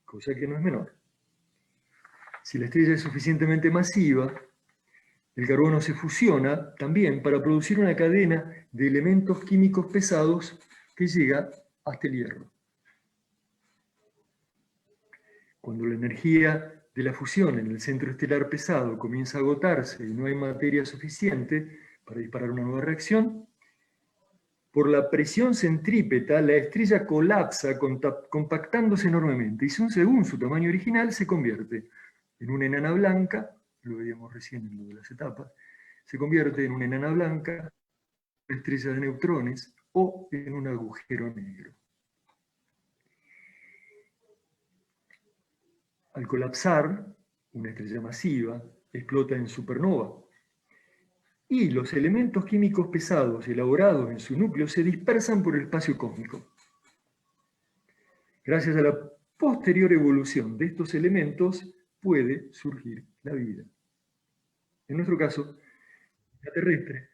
cosa que no es menor. Si la estrella es suficientemente masiva, el carbono se fusiona también para producir una cadena de elementos químicos pesados que llega hasta el hierro. Cuando la energía de la fusión en el centro estelar pesado comienza a agotarse y no hay materia suficiente para disparar una nueva reacción, por la presión centrípeta la estrella colapsa compactándose enormemente y según su tamaño original se convierte en una enana blanca, lo veíamos recién en lo de las etapas, se convierte en una enana blanca, una estrella de neutrones o en un agujero negro. Al colapsar, una estrella masiva explota en supernova y los elementos químicos pesados elaborados en su núcleo se dispersan por el espacio cósmico. Gracias a la posterior evolución de estos elementos puede surgir la vida. En nuestro caso, la terrestre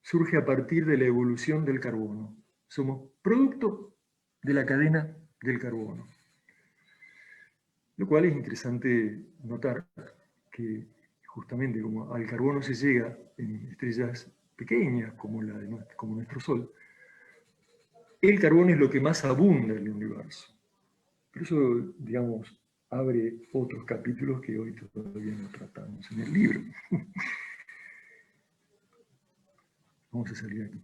surge a partir de la evolución del carbono. Somos producto de la cadena del carbono. Lo cual es interesante notar que justamente como al carbono se llega en estrellas pequeñas como nuestro Sol, el carbono es lo que más abunda en el universo. Por eso, digamos, abre otros capítulos que hoy todavía no tratamos en el libro. Vamos a salir aquí.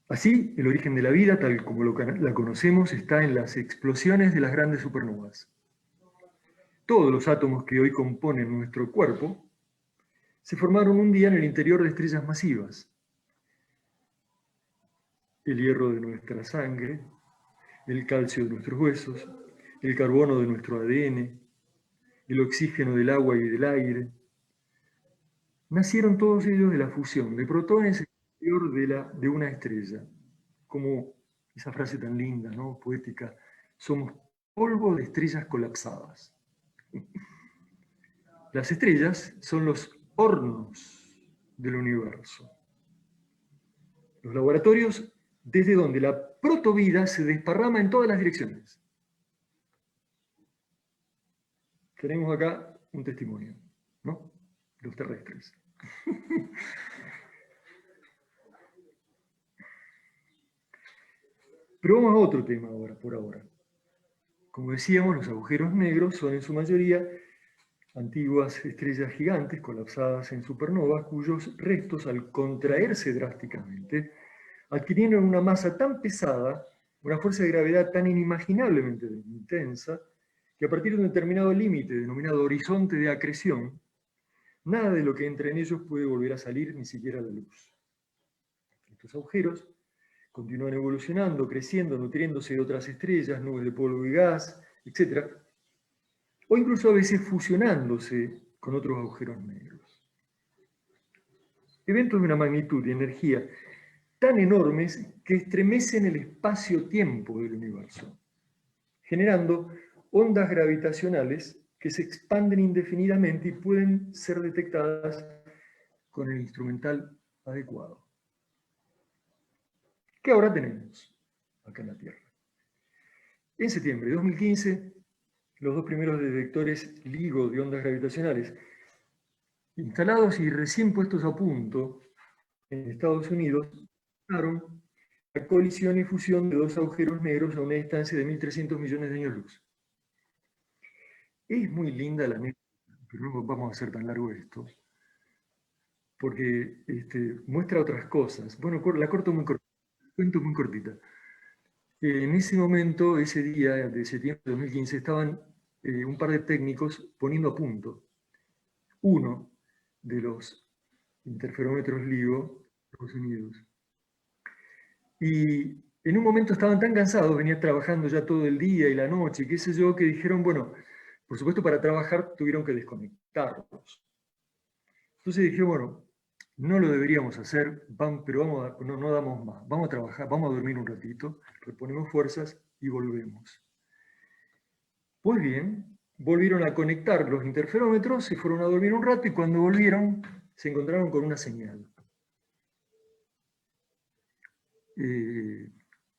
Así, el origen de la vida, tal como la conocemos, está en las explosiones de las grandes supernovas. Todos los átomos que hoy componen nuestro cuerpo se formaron un día en el interior de estrellas masivas. El hierro de nuestra sangre, el calcio de nuestros huesos, el carbono de nuestro ADN, el oxígeno del agua y del aire. Nacieron todos ellos de la fusión de protones en el interior de una estrella. Como esa frase tan linda, ¿no? Poética, somos polvo de estrellas colapsadas. Las estrellas son los hornos del universo. Los laboratorios desde donde la protovida se desparrama en todas las direcciones. Tenemos acá un testimonio, ¿no? Los terrestres. Pero vamos a otro tema ahora, por ahora. Como decíamos, los agujeros negros son en su mayoría antiguas estrellas gigantes colapsadas en supernovas cuyos restos, al contraerse drásticamente, adquirieron una masa tan pesada, una fuerza de gravedad tan inimaginablemente intensa, que a partir de un determinado límite, denominado horizonte de acreción, nada de lo que entra en ellos puede volver a salir, ni siquiera la luz. Estos agujeros continúan evolucionando, creciendo, nutriéndose de otras estrellas, nubes de polvo y gas, etc. O incluso a veces fusionándose con otros agujeros negros. Eventos de una magnitud y energía tan enormes que estremecen el espacio-tiempo del universo, generando ondas gravitacionales que se expanden indefinidamente y pueden ser detectadas con el instrumental adecuado. ¿Qué ahora tenemos acá en la Tierra? En septiembre de 2015, los dos primeros detectores LIGO de ondas gravitacionales, instalados y recién puestos a punto en Estados Unidos, mostraron la colisión y fusión de dos agujeros negros a una distancia de 1.300 millones de años luz. Es muy linda la anécdota, pero no vamos a hacer tan largo esto, porque muestra otras cosas. Bueno, la cuento muy cortita. En ese momento, ese día de septiembre de 2015, estaban un par de técnicos poniendo a punto uno de los interferómetros LIGO de Estados Unidos. Y en un momento estaban tan cansados, venían trabajando ya todo el día y la noche, qué sé yo, que dijeron, bueno, por supuesto para trabajar tuvieron que desconectarlos. Entonces dije, bueno, no lo deberíamos hacer, pero no damos más. Vamos a trabajar, vamos a dormir un ratito, reponemos fuerzas y volvemos. Pues bien, volvieron a conectar los interferómetros, se fueron a dormir un rato y cuando volvieron se encontraron con una señal.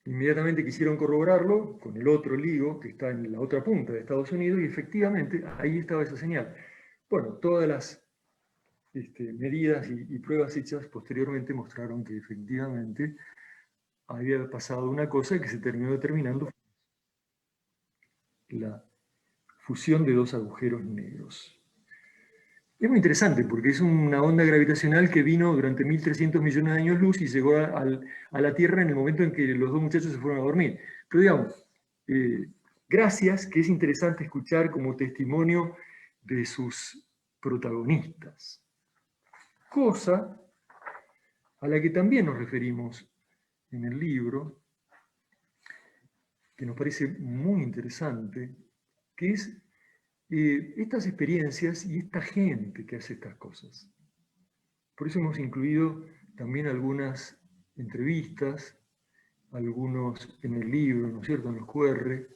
Inmediatamente quisieron corroborarlo con el otro LIGO que está en la otra punta de Estados Unidos y efectivamente ahí estaba esa señal. Bueno, todas las medidas y pruebas hechas posteriormente mostraron que efectivamente había pasado una cosa que se terminó determinando: la fusión de dos agujeros negros. Es muy interesante porque es una onda gravitacional que vino durante 1.300 millones de años luz y llegó a la Tierra en el momento en que los dos muchachos se fueron a dormir. Pero digamos, gracias, que es interesante escuchar como testimonio de sus protagonistas. Cosa a la que también nos referimos en el libro, que nos parece muy interesante, que es estas experiencias y esta gente que hace estas cosas. Por eso hemos incluido también algunas entrevistas, algunos en el libro, ¿no es cierto?, en los QR,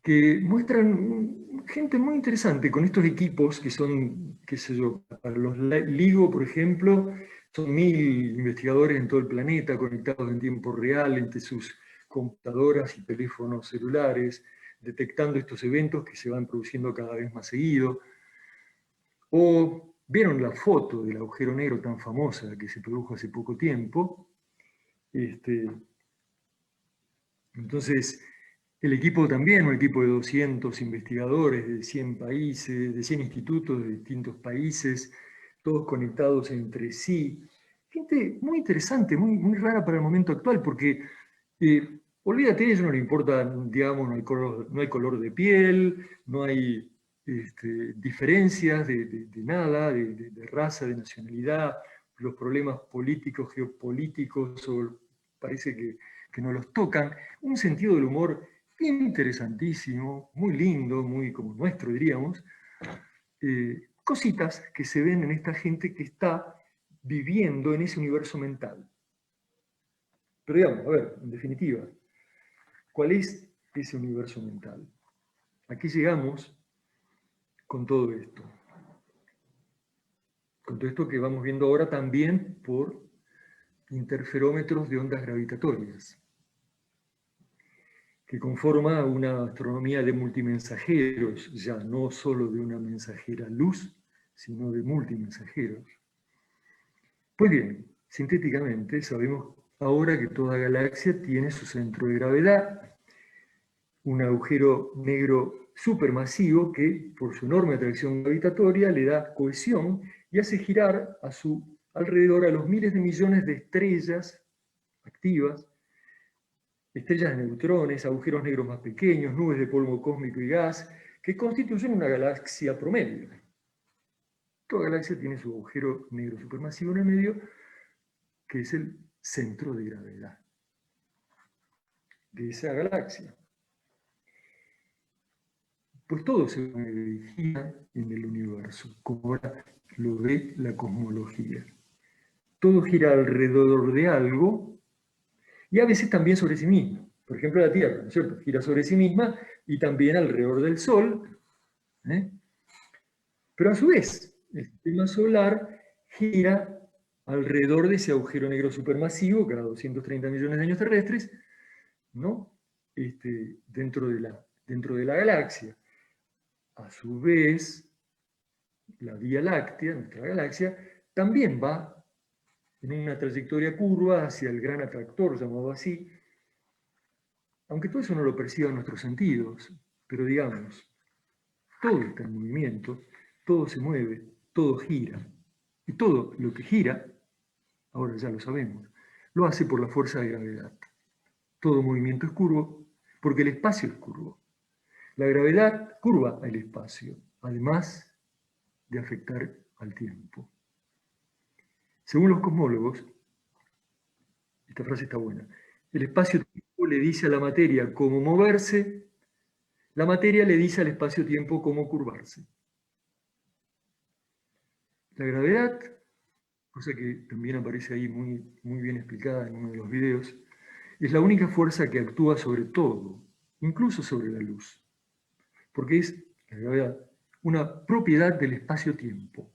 que muestran gente muy interesante con estos equipos que son, qué sé yo, para los LIGO, por ejemplo, son 1.000 investigadores en todo el planeta conectados en tiempo real entre sus computadoras y teléfonos celulares, detectando estos eventos que se van produciendo cada vez más seguido. O vieron la foto del agujero negro tan famosa que se produjo hace poco tiempo. Entonces, el equipo también, un equipo de 200 investigadores de 100 países, de 100 institutos de distintos países, todos conectados entre sí. Gente muy interesante, muy rara para el momento actual, porque olvídate, a ellos no le importa, digamos, no hay color de piel, no hay diferencias de nada, de raza, de nacionalidad, los problemas políticos, geopolíticos, parece que no los tocan. Un sentido del humor interesantísimo, muy lindo, muy como nuestro, diríamos. Cositas que se ven en esta gente que está viviendo en ese universo mental. Pero digamos, a ver, en definitiva, ¿cuál es ese universo mental? ¿A qué llegamos con todo esto? Con todo esto que vamos viendo ahora también por interferómetros de ondas gravitatorias, que conforma una astronomía de multimensajeros, ya no solo de una mensajera luz, sino de multimensajeros. Pues bien, sintéticamente sabemos ahora que toda galaxia tiene su centro de gravedad, un agujero negro supermasivo que, por su enorme atracción gravitatoria, le da cohesión y hace girar a su alrededor a los miles de millones de estrellas activas, estrellas de neutrones, agujeros negros más pequeños, nubes de polvo cósmico y gas, que constituyen una galaxia promedio. Toda galaxia tiene su agujero negro supermasivo en el medio, que es el centro de gravedad de esa galaxia. Pues todo se gira en el universo, como ahora lo ve la cosmología. Todo gira alrededor de algo y a veces también sobre sí mismo. Por ejemplo, la Tierra, ¿no es cierto? Gira sobre sí misma y también alrededor del Sol. Pero a su vez, el sistema solar gira alrededor de ese agujero negro supermasivo, cada 230 millones de años terrestres, ¿no? Dentro de la galaxia. A su vez, la Vía Láctea, nuestra galaxia, también va en una trayectoria curva hacia el gran atractor, llamado así, aunque todo eso no lo perciban nuestros sentidos, pero digamos, todo está en movimiento, todo se mueve, todo gira, y todo lo que gira, ahora ya lo sabemos, lo hace por la fuerza de gravedad. Todo movimiento es curvo porque el espacio es curvo. La gravedad curva el espacio, además de afectar al tiempo. Según los cosmólogos, esta frase está buena, el espacio-tiempo le dice a la materia cómo moverse, la materia le dice al espacio-tiempo cómo curvarse. La gravedad, cosa que también aparece ahí muy bien explicada en uno de los videos, es la única fuerza que actúa sobre todo, incluso sobre la luz, porque es, la gravedad, una propiedad del espacio-tiempo.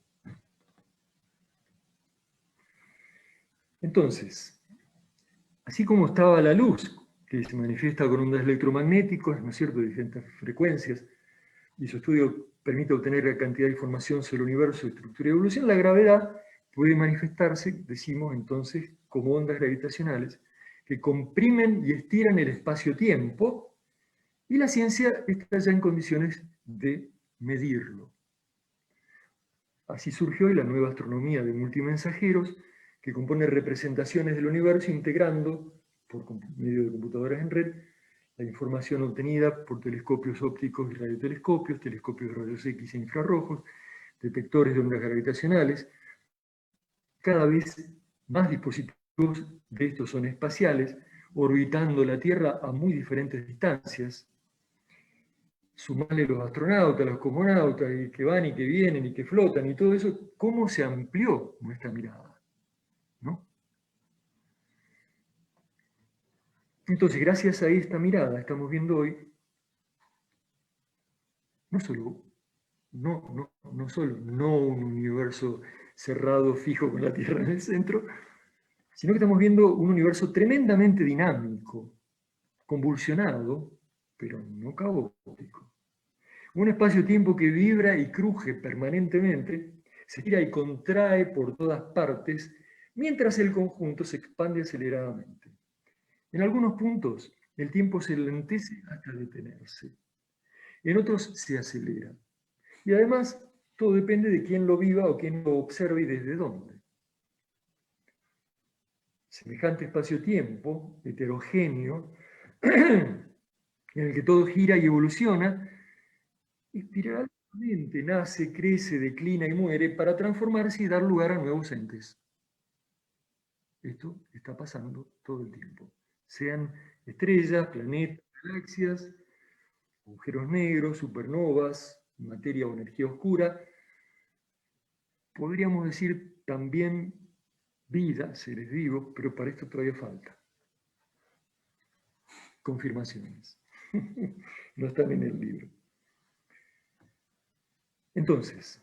Entonces, así como estaba la luz, que se manifiesta con ondas electromagnéticas, ¿no es cierto?, de diferentes frecuencias, y su estudio permite obtener la cantidad de información sobre el universo, estructura y evolución, la gravedad puede manifestarse, decimos entonces, como ondas gravitacionales, que comprimen y estiran el espacio-tiempo, y la ciencia está ya en condiciones de medirlo. Así surgió hoy la nueva astronomía de multimensajeros, que compone representaciones del universo integrando, por medio de computadoras en red, la información obtenida por telescopios ópticos y radiotelescopios, telescopios de rayos X e infrarrojos, detectores de ondas gravitacionales. Cada vez más dispositivos de estos son espaciales, orbitando la Tierra a muy diferentes distancias. Sumarle los astronautas, los cosmonautas, y que van y que vienen y que flotan y todo eso, ¿cómo se amplió nuestra mirada? ¿No? Entonces, gracias a esta mirada, estamos viendo hoy no solo un universo cerrado, fijo, con la Tierra en el centro, sino que estamos viendo un universo tremendamente dinámico, convulsionado, pero no caótico. Un espacio-tiempo que vibra y cruje permanentemente, se gira y contrae por todas partes, mientras el conjunto se expande aceleradamente. En algunos puntos, el tiempo se lentece hasta detenerse. En otros se acelera. Y además, todo depende de quién lo viva o quién lo observe y desde dónde. Semejante espacio-tiempo, heterogéneo, en el que todo gira y evoluciona, espiralmente nace, crece, declina y muere para transformarse y dar lugar a nuevos entes. Esto está pasando todo el tiempo. Sean estrellas, planetas, galaxias, agujeros negros, supernovas, materia o energía oscura. Podríamos decir también vida, seres vivos, pero para esto todavía falta. Confirmaciones. No están en el libro. Entonces,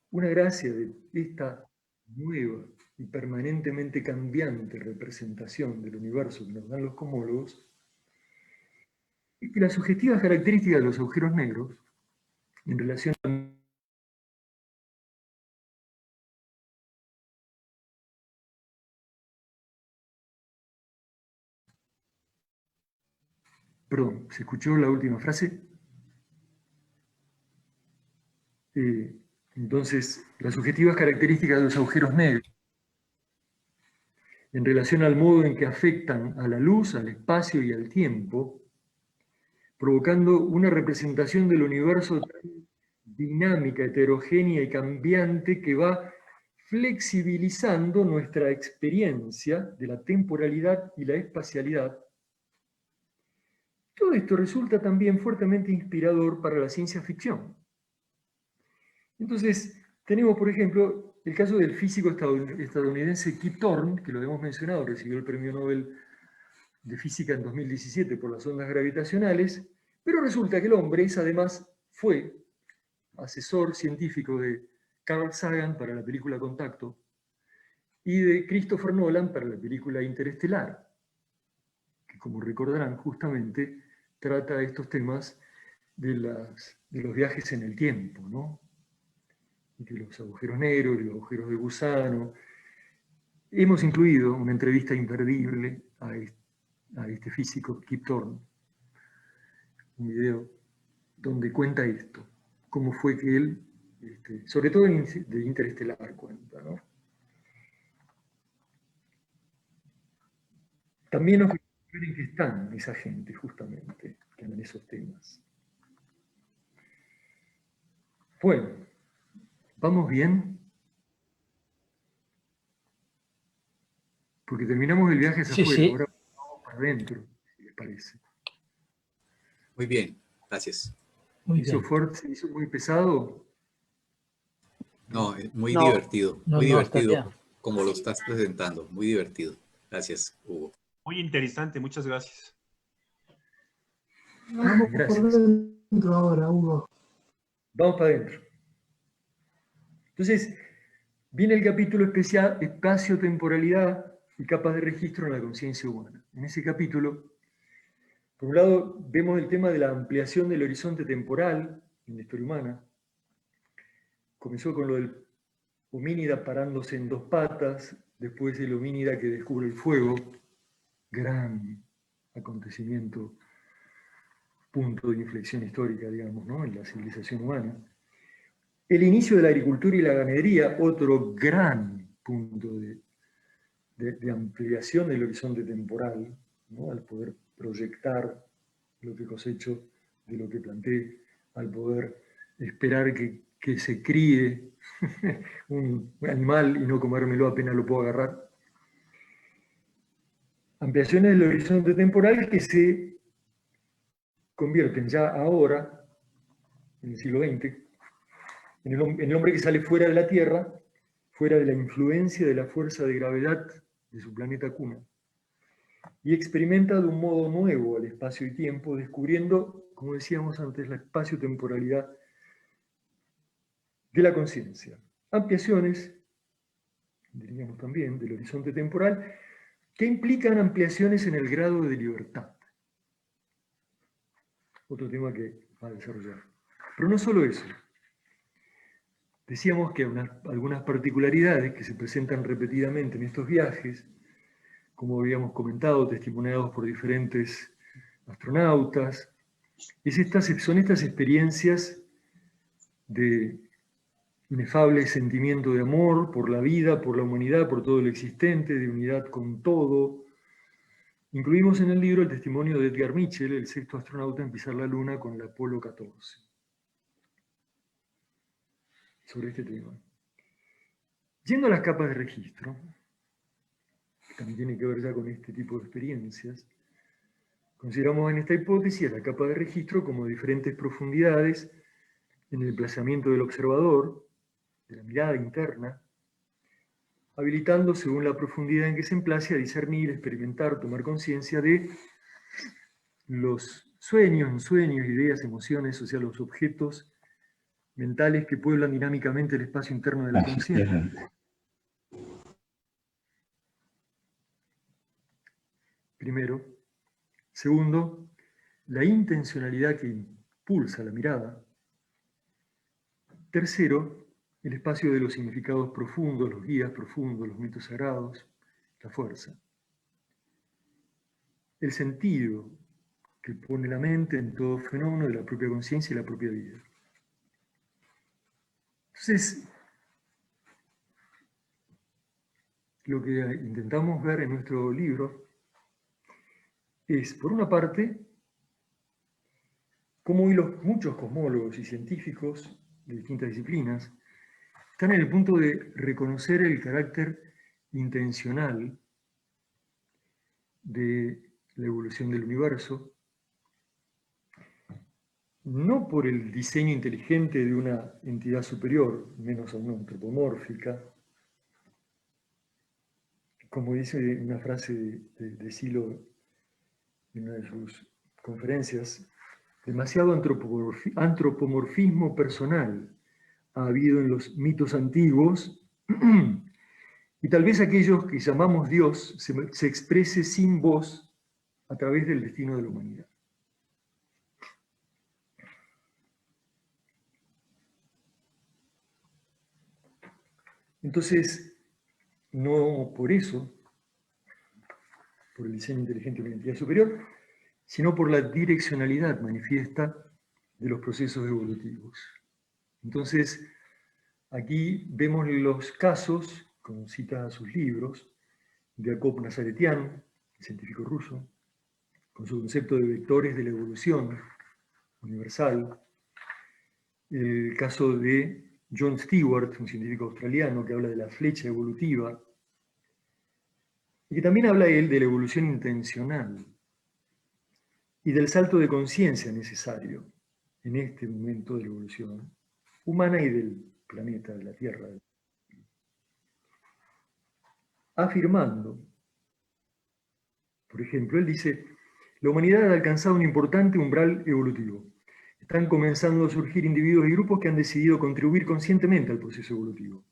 una gracia de esta nueva y permanentemente cambiante representación del universo que nos dan los cosmólogos es que las sugestivas características de los agujeros negros en relación a... Perdón, ¿se escuchó la última frase? Entonces, las subjetivas características de los agujeros negros en relación al modo en que afectan a la luz, al espacio y al tiempo, provocando una representación del universo tan dinámica, heterogénea y cambiante que va flexibilizando nuestra experiencia de la temporalidad y la espacialidad. Todo esto resulta también fuertemente inspirador para la ciencia ficción. Entonces, tenemos, por ejemplo, el caso del físico estadounidense Kip Thorne, que lo hemos mencionado, recibió el Premio Nobel de Física en 2017 por las ondas gravitacionales, pero resulta que el hombre además fue asesor científico de Carl Sagan para la película Contacto y de Christopher Nolan para la película Interestelar, que como recordarán justamente trata estos temas de los viajes en el tiempo, ¿no? De los agujeros negros, de los agujeros de gusano. Hemos incluido una entrevista imperdible a este físico, Kip Thorne, un video donde cuenta esto, cómo fue que él, sobre todo de Interestelar cuenta, ¿no? También nos ver en qué están esa gente, justamente, que andan esos temas. Bueno, ¿vamos bien? Porque terminamos el viaje hacia afuera, Sí. ahora vamos para adentro, si les parece. Muy bien, gracias. Muy ¿Hizo bien. fuerte, se hizo muy pesado? No, muy No, divertido, no, muy no, está divertido bien. como lo estás presentando, muy divertido. Gracias, Hugo. Muy interesante, muchas gracias. Vamos Gracias. por dentro ahora, Hugo. Vamos para adentro. Entonces, viene el capítulo especial, espacio-temporalidad y capas de registro en la conciencia humana. En ese capítulo, por un lado, vemos el tema de la ampliación del horizonte temporal en la historia humana. Comenzó con lo del homínida parándose en dos patas, después el homínida que descubre el fuego, gran acontecimiento, punto de inflexión histórica, digamos, ¿no?, en la civilización humana. El inicio de la agricultura y la ganadería, otro gran punto de ampliación del horizonte temporal, ¿no?, al poder proyectar lo que cosecho de lo que planté, al poder esperar que se críe un animal y no comérmelo apenas lo puedo agarrar. Ampliaciones del horizonte temporal que se convierten ya ahora, en el siglo XX, en el hombre que sale fuera de la Tierra, fuera de la influencia de la fuerza de gravedad de su planeta cuna, y experimenta de un modo nuevo el espacio y tiempo, descubriendo, como decíamos antes, la espacio-temporalidad de la conciencia. Ampliaciones, diríamos también, del horizonte temporal, que implican ampliaciones en el grado de libertad. Otro tema que va a desarrollar. Pero no solo eso. Decíamos que algunas particularidades que se presentan repetidamente en estos viajes, como habíamos comentado, testimoniados por diferentes astronautas, son estas experiencias de inefable sentimiento de amor por la vida, por la humanidad, por todo lo existente, de unidad con todo. Incluimos en el libro el testimonio de Edgar Mitchell, el sexto astronauta en pisar la Luna con el Apolo 14, sobre este tema. Yendo a las capas de registro, que también tiene que ver ya con este tipo de experiencias, consideramos en esta hipótesis a la capa de registro como diferentes profundidades en el desplazamiento del observador, de la mirada interna, habilitando según la profundidad en que se emplace a discernir, experimentar, tomar conciencia de los sueños, ideas, emociones, o sea, los objetos mentales que pueblan dinámicamente el espacio interno de la conciencia. Primero. Segundo, la intencionalidad que impulsa la mirada. Tercero, el espacio de los significados profundos, los guías profundos, los mitos sagrados, la fuerza. El sentido que pone la mente en todo fenómeno de la propia conciencia y la propia vida. Entonces, lo que intentamos ver en nuestro libro es, por una parte, cómo hoy muchos cosmólogos y científicos de distintas disciplinas están en el punto de reconocer el carácter intencional de la evolución del universo, no por el diseño inteligente de una entidad superior, menos aún antropomórfica, como dice una frase de Silo en una de sus conferencias, demasiado antropomorfismo personal ha habido en los mitos antiguos, y tal vez aquellos que llamamos Dios se exprese sin voz a través del destino de la humanidad. Entonces, no por eso, por el diseño inteligente de una entidad superior, sino por la direccionalidad manifiesta de los procesos evolutivos. Entonces, aquí vemos los casos, como cita sus libros, de Jacob Nazaretian, el científico ruso, con su concepto de vectores de la evolución universal, el caso de John Stewart, un científico australiano que habla de la flecha evolutiva, y que también habla él de la evolución intencional y del salto de conciencia necesario en este momento de la evolución humana y del planeta, de la Tierra. Afirmando, por ejemplo, él dice, la humanidad ha alcanzado un importante umbral evolutivo. Están comenzando a surgir individuos y grupos que han decidido contribuir conscientemente al proceso evolutivo.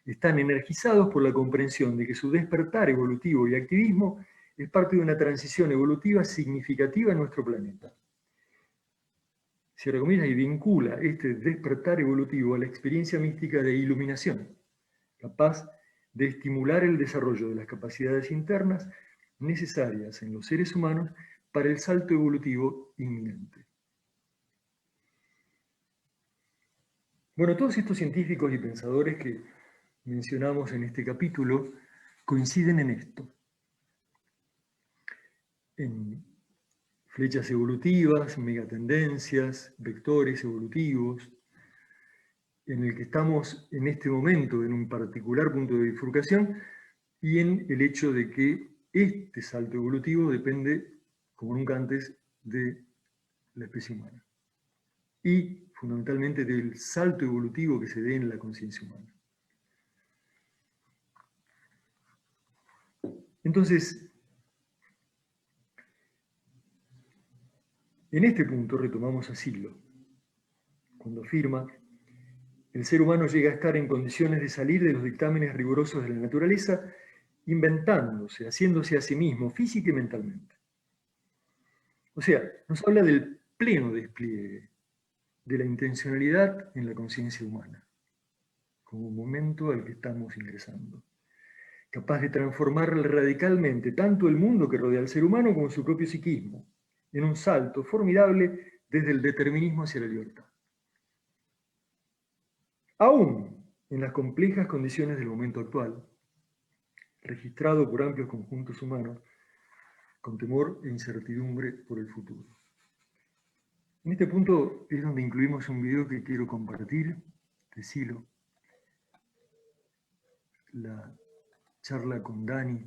Están energizados por la comprensión de que su despertar evolutivo y activismo es parte de una transición evolutiva significativa en nuestro planeta. Cierra comillas, y vincula este despertar evolutivo a la experiencia mística de iluminación, capaz de estimular el desarrollo de las capacidades internas necesarias en los seres humanos para el salto evolutivo inminente. Bueno, todos estos científicos y pensadores que mencionamos en este capítulo coinciden en esto, en flechas evolutivas, megatendencias, vectores evolutivos, en el que estamos en este momento en un particular punto de bifurcación y en el hecho de que este salto evolutivo depende, como nunca antes, de la especie humana y fundamentalmente del salto evolutivo que se dé en la conciencia humana. Entonces, en este punto retomamos a Silo, cuando afirma: el ser humano llega a estar en condiciones de salir de los dictámenes rigurosos de la naturaleza, inventándose, haciéndose a sí mismo, física y mentalmente. O sea, nos habla del pleno despliegue de la intencionalidad en la conciencia humana, como momento al que estamos ingresando, capaz de transformar radicalmente tanto el mundo que rodea al ser humano como su propio psiquismo, en un salto formidable desde el determinismo hacia la libertad. Aún en las complejas condiciones del momento actual, registrado por amplios conjuntos humanos, con temor e incertidumbre por el futuro. En este punto es donde incluimos un video que quiero compartir, de Silo, la charla con Dani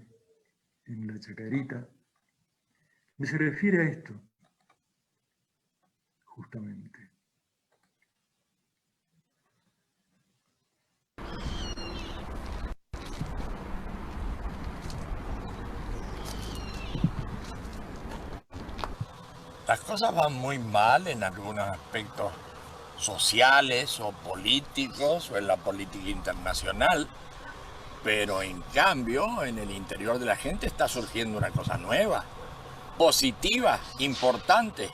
en la Chacarita, donde se refiere a esto, justamente. Las cosas van muy mal en algunos aspectos sociales o políticos o en la política internacional, pero en cambio en el interior de la gente está surgiendo una cosa nueva, positiva, importante.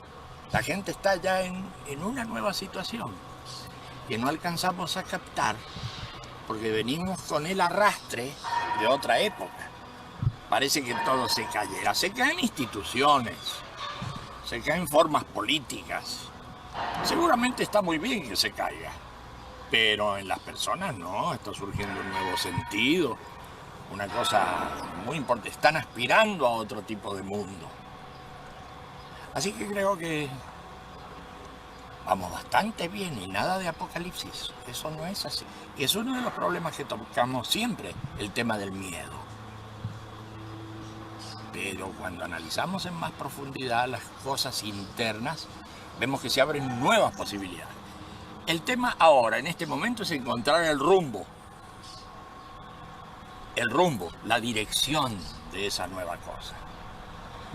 La gente está ya en una nueva situación que no alcanzamos a captar porque venimos con el arrastre de otra época. Parece que todo se cayera, se caen instituciones, se caen formas políticas. Seguramente está muy bien que se caiga, pero en las personas no, está surgiendo un nuevo sentido, una cosa muy importante. Están aspirando a otro tipo de mundo. Así que creo que vamos bastante bien y nada de apocalipsis. Eso no es así. Y es uno de los problemas que tocamos siempre, el tema del miedo. Pero cuando analizamos en más profundidad las cosas internas, vemos que se abren nuevas posibilidades. El tema ahora, en este momento, es encontrar el rumbo, la dirección de esa nueva cosa.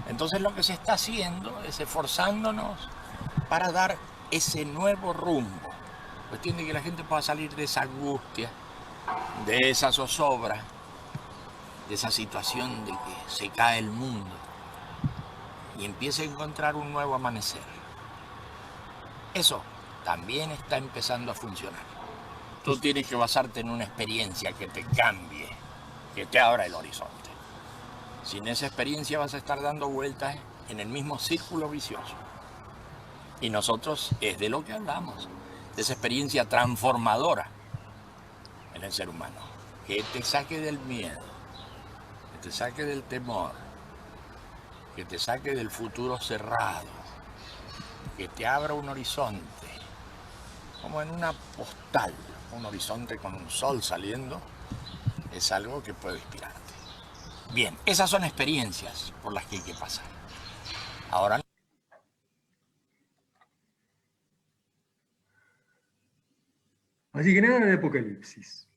Entonces lo que se está haciendo es esforzándonos para dar ese nuevo rumbo. Cuestión de que la gente pueda salir de esa angustia, de esa zozobra, de esa situación de que se cae el mundo y empiece a encontrar un nuevo amanecer. Eso también está empezando a funcionar. Tú tienes que basarte en una experiencia que te cambie, que te abra el horizonte. Sin esa experiencia vas a estar dando vueltas en el mismo círculo vicioso. Y nosotros es de lo que hablamos, de esa experiencia transformadora en el ser humano, que te saque del miedo, que te saque del temor, que te saque del futuro cerrado, que te abra un horizonte, como en una postal, un horizonte con un sol saliendo, es algo que puede inspirarte. Bien, esas son experiencias por las que hay que pasar. Ahora Así que nada de apocalipsis.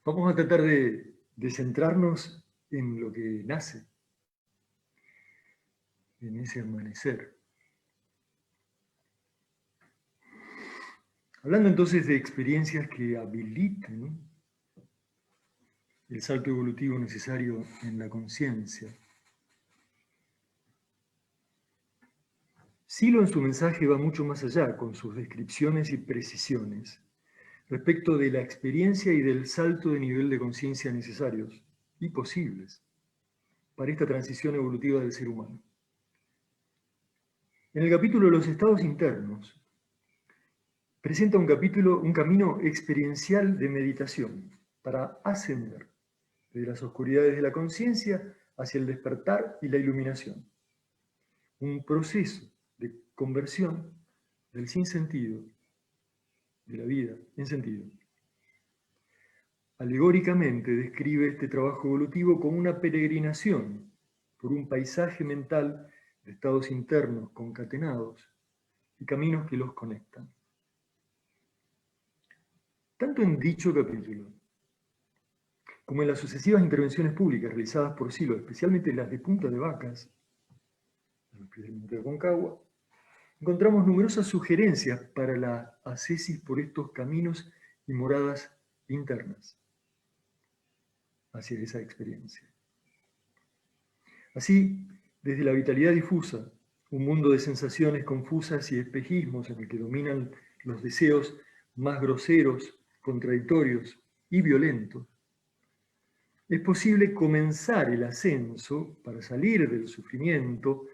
Vamos a tratar de centrarnos en lo que nace, en ese amanecer. Hablando entonces de experiencias que habiliten el salto evolutivo necesario en la conciencia, Silo en su mensaje va mucho más allá con sus descripciones y precisiones respecto de la experiencia y del salto de nivel de conciencia necesarios y posibles para esta transición evolutiva del ser humano. En el capítulo de los estados internos, presenta un camino experiencial de meditación para ascender desde las oscuridades de la conciencia hacia el despertar y la iluminación. Un proceso de conversión del sinsentido, de la vida, en sentido. Alegóricamente describe este trabajo evolutivo como una peregrinación por un paisaje mental de estados internos concatenados y caminos que los conectan. Tanto en dicho capítulo como en las sucesivas intervenciones públicas realizadas por Silo, especialmente las de Punta de Vacas, en los pies del Monte de Aconcagua, encontramos numerosas sugerencias para la ascesis por estos caminos y moradas internas hacia esa experiencia. Así, desde la vitalidad difusa, un mundo de sensaciones confusas y espejismos en el que dominan los deseos más groseros, contradictorios y violentos, es posible comenzar el ascenso para salir del sufrimiento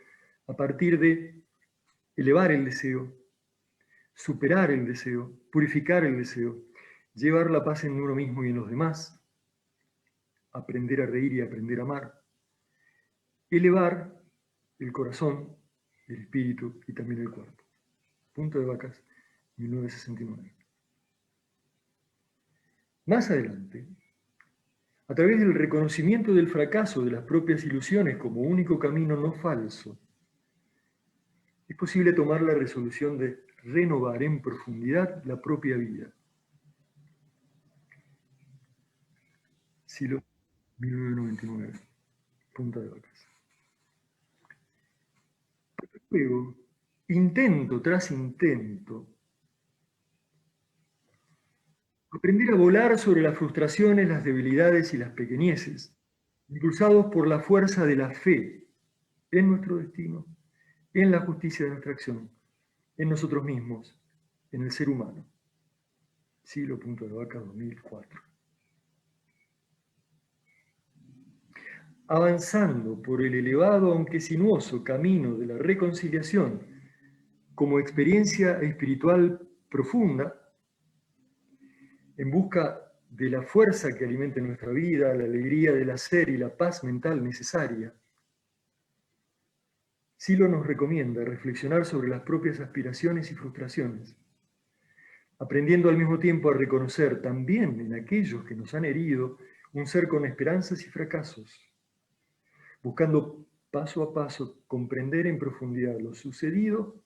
a partir de elevar el deseo, superar el deseo, purificar el deseo, llevar la paz en uno mismo y en los demás, aprender a reír y aprender a amar, elevar el corazón, el espíritu y también el cuerpo. Punta de Vacas, 1969. Más adelante, a través del reconocimiento del fracaso de las propias ilusiones como único camino no falso, es posible tomar la resolución de renovar en profundidad la propia vida. Silo, 1999, Punta de Vacas. Luego, intento tras intento, aprender a volar sobre las frustraciones, las debilidades y las pequeñeces, impulsados por la fuerza de la fe en nuestro destino, en la justicia de nuestra acción, en nosotros mismos, en el ser humano. Silo, Punta de Vacas, 2004. Avanzando por el elevado, aunque sinuoso, camino de la reconciliación como experiencia espiritual profunda, en busca de la fuerza que alimenta nuestra vida, la alegría del hacer y la paz mental necesaria, Silo nos recomienda reflexionar sobre las propias aspiraciones y frustraciones, aprendiendo al mismo tiempo a reconocer también en aquellos que nos han herido un ser con esperanzas y fracasos, buscando paso a paso comprender en profundidad lo sucedido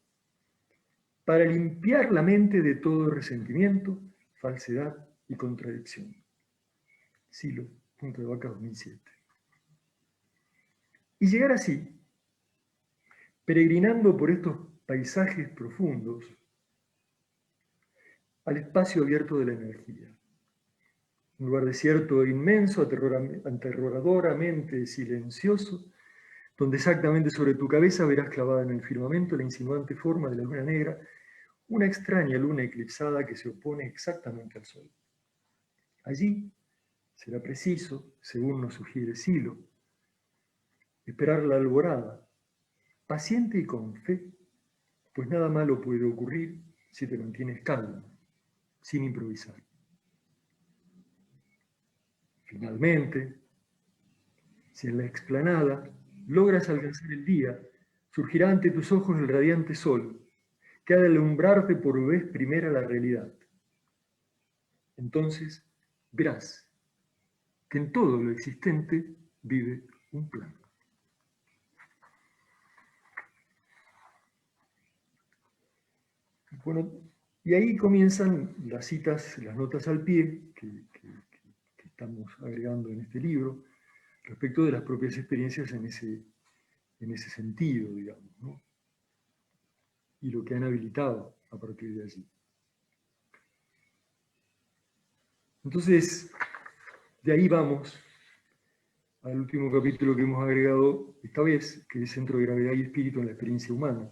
para limpiar la mente de todo resentimiento, falsedad y contradicción. Silo, Punta de Vacas, 2007. Y llegar así, peregrinando por estos paisajes profundos, al espacio abierto de la energía. Un lugar desierto e inmenso, aterradoramente silencioso, donde exactamente sobre tu cabeza verás clavada en el firmamento la insinuante forma de la luna negra, una extraña luna eclipsada que se opone exactamente al sol. Allí será preciso, según nos sugiere Silo, esperar la alborada, paciente y con fe, pues nada malo puede ocurrir si te mantienes calmo, sin improvisar. Finalmente, si en la explanada logras alcanzar el día, surgirá ante tus ojos el radiante sol, que ha de alumbrarte por vez primera la realidad. Entonces verás que en todo lo existente vive un plan. Bueno, y ahí comienzan las citas, las notas al pie que estamos agregando en este libro, respecto de las propias experiencias en ese sentido, digamos, ¿no? Y lo que han habilitado a partir de allí. Entonces, de ahí vamos al último capítulo que hemos agregado esta vez, que es Centro de Gravedad y Espíritu en la Experiencia Humana,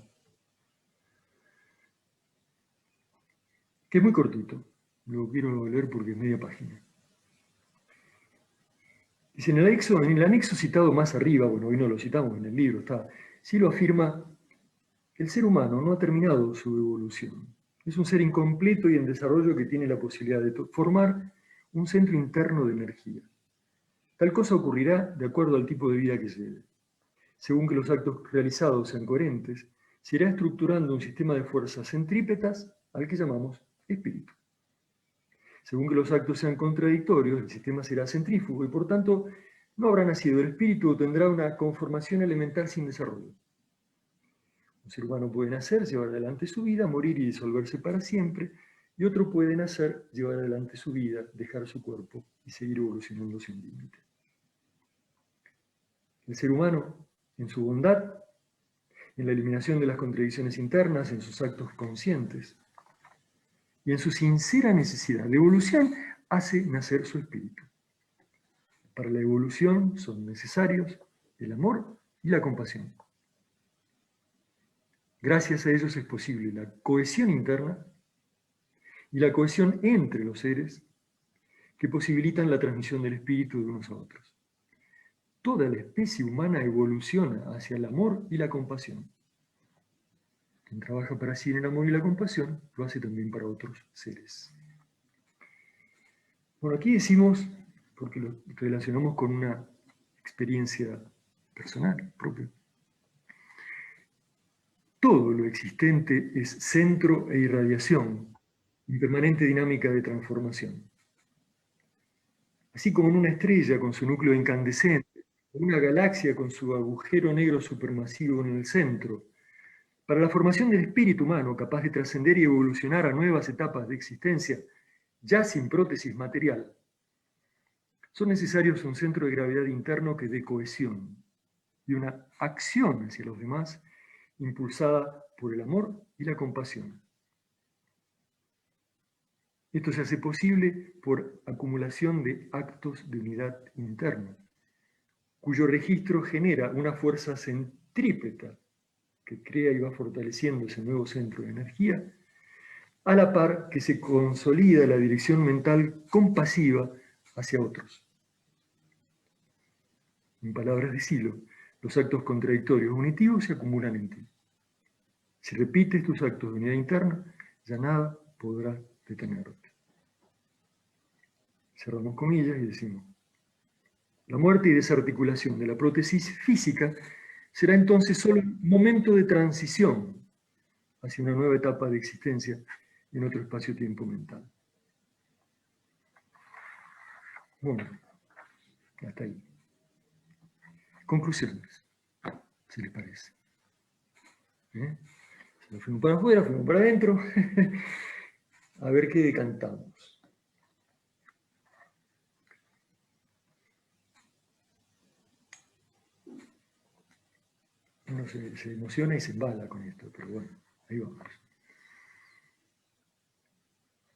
que es muy cortito, lo quiero leer porque es media página. Dice, en el anexo citado más arriba, bueno, hoy no lo citamos en el libro, está, sí lo afirma, el ser humano no ha terminado su evolución. Es un ser incompleto y en desarrollo que tiene la posibilidad de formar un centro interno de energía. Tal cosa ocurrirá de acuerdo al tipo de vida que lleve. Según que los actos realizados sean coherentes, se irá estructurando un sistema de fuerzas centrípetas al que llamamos espíritu. Según que los actos sean contradictorios, el sistema será centrífugo y por tanto no habrá nacido el espíritu o tendrá una conformación elemental sin desarrollo. Un ser humano puede nacer, llevar adelante su vida, morir y disolverse para siempre, y otro puede nacer, llevar adelante su vida, dejar su cuerpo y seguir evolucionando sin límite. El ser humano, en su bondad, en la eliminación de las contradicciones internas, en sus actos conscientes, y en su sincera necesidad de evolución, hace nacer su espíritu. Para la evolución son necesarios el amor y la compasión. Gracias a ellos es posible la cohesión interna y la cohesión entre los seres que posibilitan la transmisión del espíritu de unos a otros. Toda la especie humana evoluciona hacia el amor y la compasión. Quien trabaja para sí en el amor y la compasión, lo hace también para otros seres. Bueno, aquí decimos, porque lo relacionamos con una experiencia personal, propia. Todo lo existente es centro e irradiación, en permanente dinámica de transformación. Así como en una estrella con su núcleo incandescente, una galaxia con su agujero negro supermasivo en el centro, para la formación del espíritu humano capaz de trascender y evolucionar a nuevas etapas de existencia, ya sin prótesis material, son necesarios un centro de gravedad interno que dé cohesión y una acción hacia los demás impulsada por el amor y la compasión. Esto se hace posible por acumulación de actos de unidad interna, cuyo registro genera una fuerza centrípeta que crea y va fortaleciendo ese nuevo centro de energía, a la par que se consolida la dirección mental compasiva hacia otros. En palabras de Silo, los actos contradictorios unitivos se acumulan en ti. Si repites tus actos de unidad interna, ya nada podrá detenerte. Cerramos comillas y decimos, la muerte y desarticulación de la prótesis física será entonces solo un momento de transición hacia una nueva etapa de existencia en otro espacio-tiempo mental. Bueno, hasta ahí. Conclusiones, si les parece. Si nos fuimos para afuera, fuimos para adentro. A ver qué decantamos. Uno se emociona y se embala con esto, pero bueno, ahí vamos.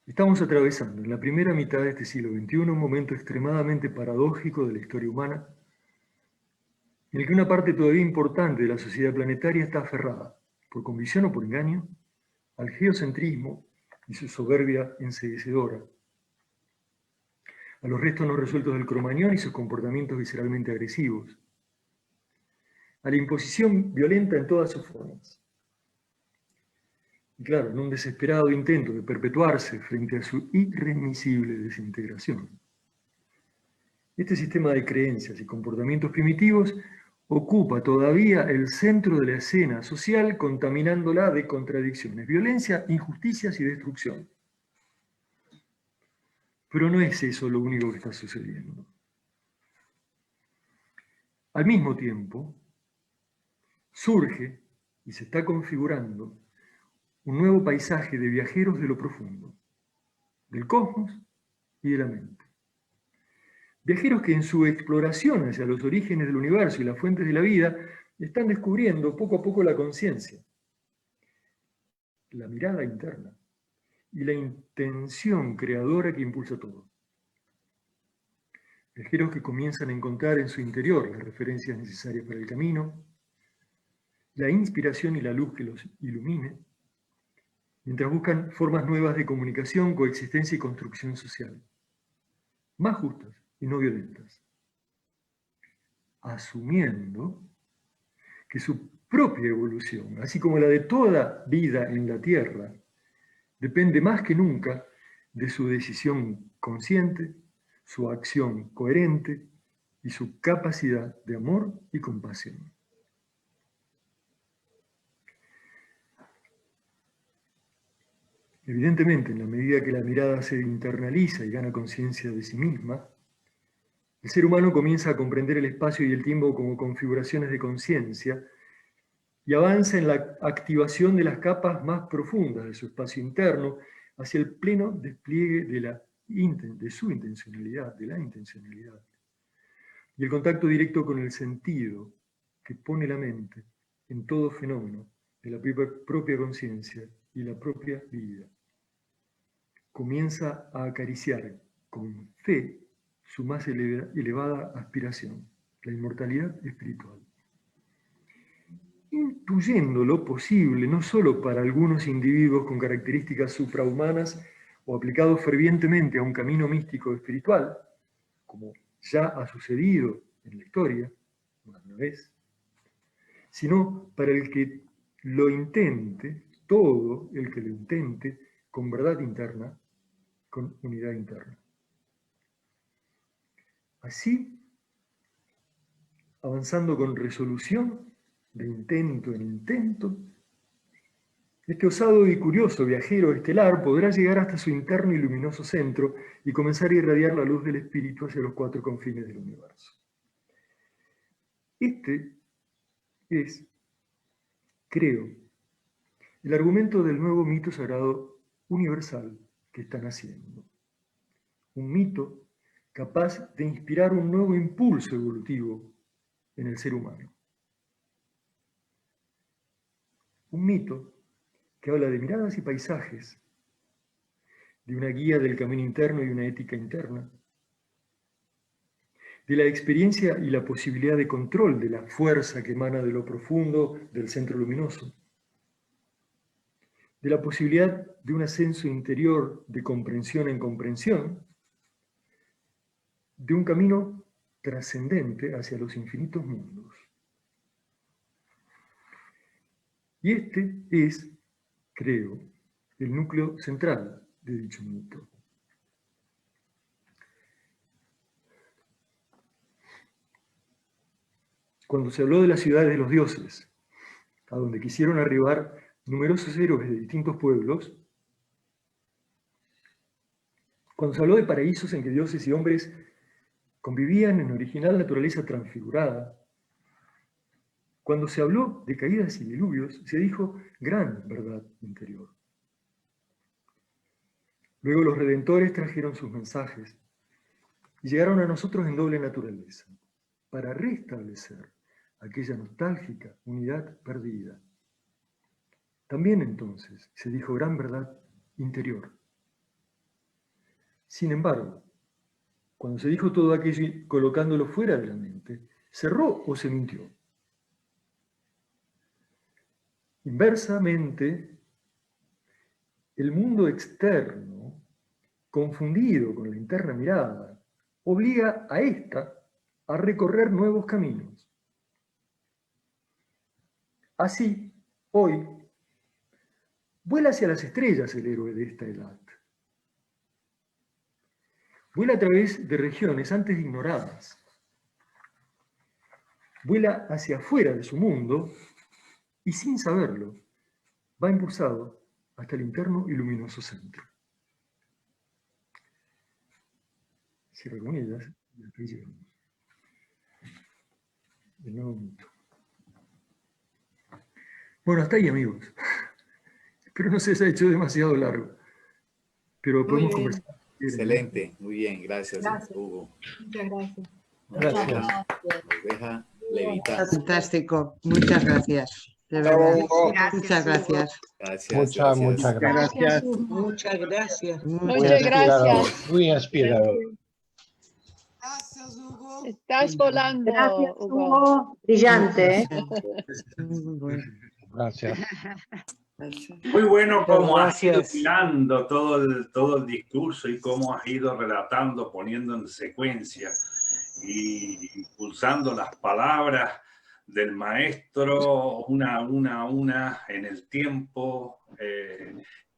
Estamos atravesando en la primera mitad de este siglo XXI un momento extremadamente paradójico de la historia humana, en el que una parte todavía importante de la sociedad planetaria está aferrada, por convicción o por engaño, al geocentrismo y su soberbia enceguecedora, a los restos no resueltos del Cromañón y sus comportamientos visceralmente agresivos, a la imposición violenta en todas sus formas. Y claro, en un desesperado intento de perpetuarse frente a su irremisible desintegración. Este sistema de creencias y comportamientos primitivos ocupa todavía el centro de la escena social, contaminándola de contradicciones, violencia, injusticias y destrucción. Pero no es eso lo único que está sucediendo. Al mismo tiempo, surge y se está configurando un nuevo paisaje de viajeros de lo profundo, del cosmos y de la mente. Viajeros que en su exploración hacia los orígenes del universo y las fuentes de la vida están descubriendo poco a poco la conciencia, la mirada interna y la intención creadora que impulsa todo. Viajeros que comienzan a encontrar en su interior las referencias necesarias para el camino, la inspiración y la luz que los ilumine, mientras buscan formas nuevas de comunicación, coexistencia y construcción social, más justas y no violentas. asumiendo que su propia evolución, así como la de toda vida en la Tierra, depende más que nunca de su decisión consciente, su acción coherente y su capacidad de amor y compasión. Evidentemente, en la medida que la mirada se internaliza y gana conciencia de sí misma, el ser humano comienza a comprender el espacio y el tiempo como configuraciones de conciencia y avanza en la activación de las capas más profundas de su espacio interno hacia el pleno despliegue de su intencionalidad, de la intencionalidad. Y el contacto directo con el sentido que pone la mente en todo fenómeno de la propia conciencia y la propia vida. Comienza a acariciar con fe su más elevada aspiración, la inmortalidad espiritual. Intuyendo lo posible, no solo para algunos individuos con características suprahumanas o aplicados fervientemente a un camino místico espiritual, como ya ha sucedido en la historia, una vez, sino para el que lo intente, todo el que lo intente, con verdad interna, con unidad interna. Así, avanzando con resolución, de intento en intento, este osado y curioso viajero estelar podrá llegar hasta su interno y luminoso centro y comenzar a irradiar la luz del espíritu hacia los 4 confines del universo. Este es, creo, el argumento del nuevo mito sagrado universal que están haciendo. Un mito capaz de inspirar un nuevo impulso evolutivo en el ser humano. Un mito que habla de miradas y paisajes, de una guía del camino interno y una ética interna, de la experiencia y la posibilidad de control de la fuerza que emana de lo profundo del centro luminoso, de la posibilidad de un ascenso interior de comprensión en comprensión, de un camino trascendente hacia los infinitos mundos. Y este es, creo, el núcleo central de dicho mito. Cuando se habló de las ciudades de los dioses, a donde quisieron arribar numerosos héroes de distintos pueblos, cuando se habló de paraísos en que dioses y hombres convivían en original naturaleza transfigurada, cuando se habló de caídas y diluvios, se dijo gran verdad interior. Luego los redentores trajeron sus mensajes y llegaron a nosotros en doble naturaleza, para restablecer aquella nostálgica unidad perdida. También entonces se dijo gran verdad interior. Sin embargo, cuando se dijo todo aquello colocándolo fuera de la mente, ¿se erró o se mintió? Inversamente, el mundo externo, confundido con la interna mirada, obliga a ésta a recorrer nuevos caminos. Así, hoy, vuela hacia las estrellas el héroe de esta edad. Vuela a través de regiones antes ignoradas. Vuela hacia afuera de su mundo y sin saberlo, va impulsado hasta el interno y luminoso centro. Cierro comillas y hasta ahí llegamos. De nuevo mito. Bueno, hasta ahí, amigos. Espero no se les haya hecho demasiado largo. Pero podemos conversar. Excelente, muy bien, gracias, Hugo. Muchas gracias. Gracias. Nos deja levitar. Fantástico, muchas gracias. De verdad. Gracias, Muchas gracias. Gracias, Muchas gracias. Muchas gracias. Muchas gracias. Muy inspirador. Gracias, Hugo. Estás volando, Gracias, Hugo. Hugo. Brillante. Muy bueno. Gracias. Muy bueno cómo has ido Gracias. tirando todo el discurso y cómo has ido relatando, poniendo en secuencia y impulsando las palabras del maestro una en el tiempo.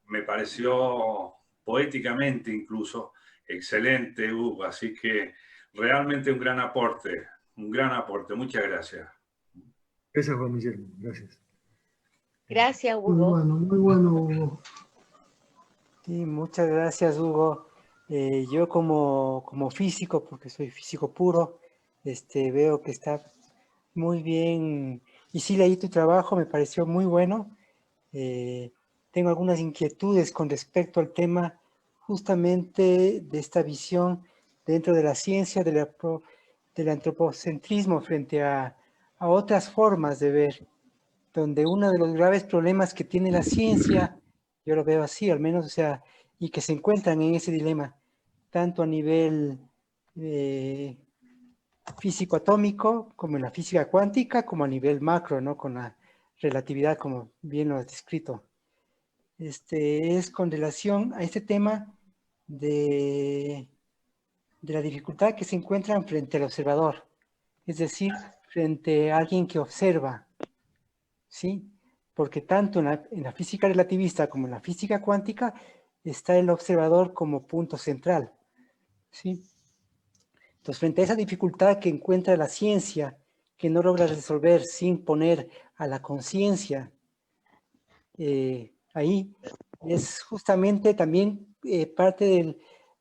Me pareció poéticamente incluso excelente, Hugo. Así que realmente un gran aporte, un gran aporte. Muchas gracias. Gracias, Juan Guillermo. Gracias. Gracias, Muy Hugo. bueno, Hugo. Sí, muchas gracias, Hugo. Yo como físico, porque soy físico puro, veo que está muy bien. Y sí leí tu trabajo, me pareció muy bueno. Tengo algunas inquietudes con respecto al tema justamente de esta visión dentro de la ciencia, del antropocentrismo frente a otras formas de ver, donde uno de los graves problemas que tiene la ciencia, yo lo veo así al menos, o sea, y que se encuentran en ese dilema, tanto a nivel físico atómico, como en la física cuántica, como a nivel macro, ¿no? Con la relatividad, como bien lo has descrito. Es con relación a este tema de la dificultad que se encuentran frente al observador, es decir, frente a alguien que observa, ¿sí? Porque tanto en la física relativista como en la física cuántica está el observador como punto central, ¿sí? Entonces, frente a esa dificultad que encuentra la ciencia, que no logra resolver sin poner a la conciencia ahí, es justamente también parte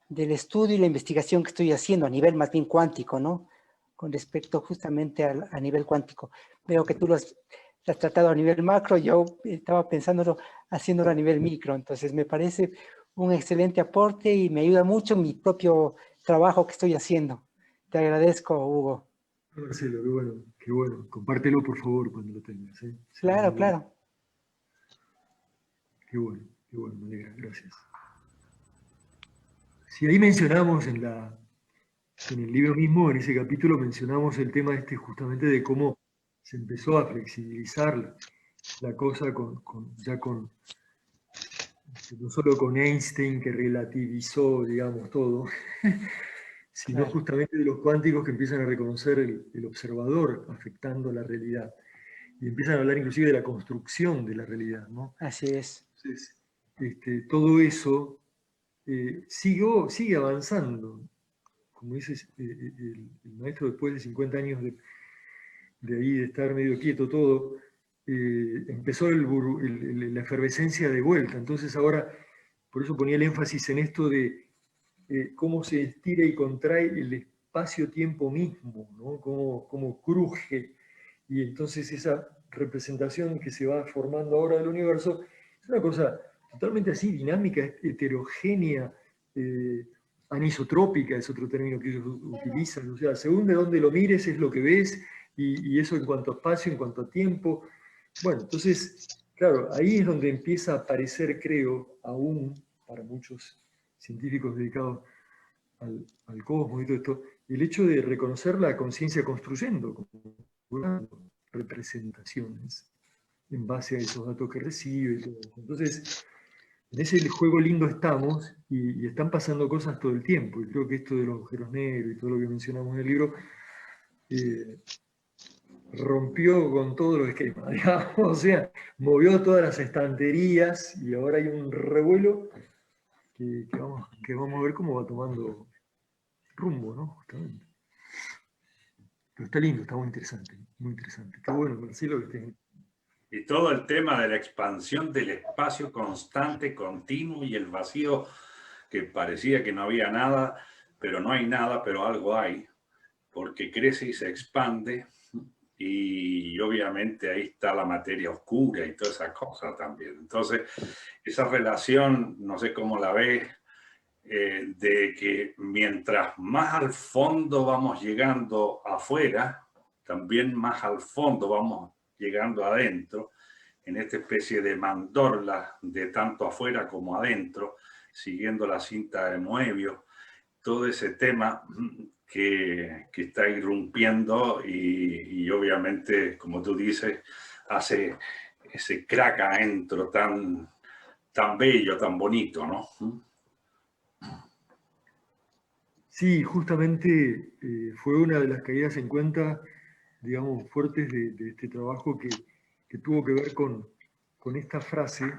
del estudio y la investigación que estoy haciendo a nivel más bien cuántico, ¿no? Con respecto justamente a nivel cuántico. Veo que tú lo has tratado a nivel macro, yo estaba pensándolo, haciéndolo a nivel micro, entonces me parece un excelente aporte y me ayuda mucho en mi propio trabajo que estoy haciendo. Te agradezco, Hugo. Marcelo, qué bueno, qué bueno. Compártelo, por favor, cuando lo tengas. ¿Eh? Claro, claro. Qué bueno, me alegra, gracias. Sí, ahí mencionamos en el libro mismo, en ese capítulo, mencionamos el tema justamente de cómo se empezó a flexibilizar la cosa no solo con Einstein, que relativizó, digamos, todo, sino Claro. justamente de los cuánticos que empiezan a reconocer el observador afectando la realidad. Y empiezan a hablar inclusive de la construcción de la realidad, ¿no? Así es. Entonces, todo eso sigue avanzando. Como dice el maestro, después de 50 años de ahí, de estar medio quieto todo, empezó la efervescencia de vuelta. Entonces ahora, por eso ponía el énfasis en esto de cómo se estira y contrae el espacio-tiempo mismo, ¿no? Cómo cruje. Y entonces esa representación que se va formando ahora del universo es una cosa totalmente así, dinámica, heterogénea, anisotrópica es otro término que ellos utilizan. O sea, según de dónde lo mires es lo que ves, y eso en cuanto a espacio, en cuanto a tiempo. Bueno, entonces, claro, ahí es donde empieza a aparecer, creo, aún para muchos científicos dedicados al cosmos y todo esto, el hecho de reconocer la conciencia construyendo, representaciones en base a esos datos que recibe y todo eso. Entonces, en ese juego lindo estamos y están pasando cosas todo el tiempo. Y creo que esto de los agujeros negros y todo lo que mencionamos en el libro rompió con todos los esquemas, digamos. O sea, movió todas las estanterías y ahora hay un revuelo que vamos a ver cómo va tomando rumbo, ¿no? Justamente. Pero está lindo, está muy interesante, muy interesante. Qué bueno, Marcelo, que estés. Y todo el tema de la expansión del espacio constante, continuo, y el vacío, que parecía que no había nada, pero no hay nada, pero algo hay, porque crece y se expande, y obviamente ahí está la materia oscura y toda esa cosa también. Entonces, esa relación, no sé cómo la ves, de que mientras más al fondo vamos llegando afuera, también más al fondo vamos llegando adentro, en esta especie de mandorla de tanto afuera como adentro, siguiendo la cinta de Moebius, todo ese tema que está irrumpiendo y obviamente, como tú dices, hace ese crack adentro tan bello, tan bonito, ¿no? Sí, justamente fue una de las caídas en cuenta, digamos, fuertes de este trabajo que tuvo que ver con esta frase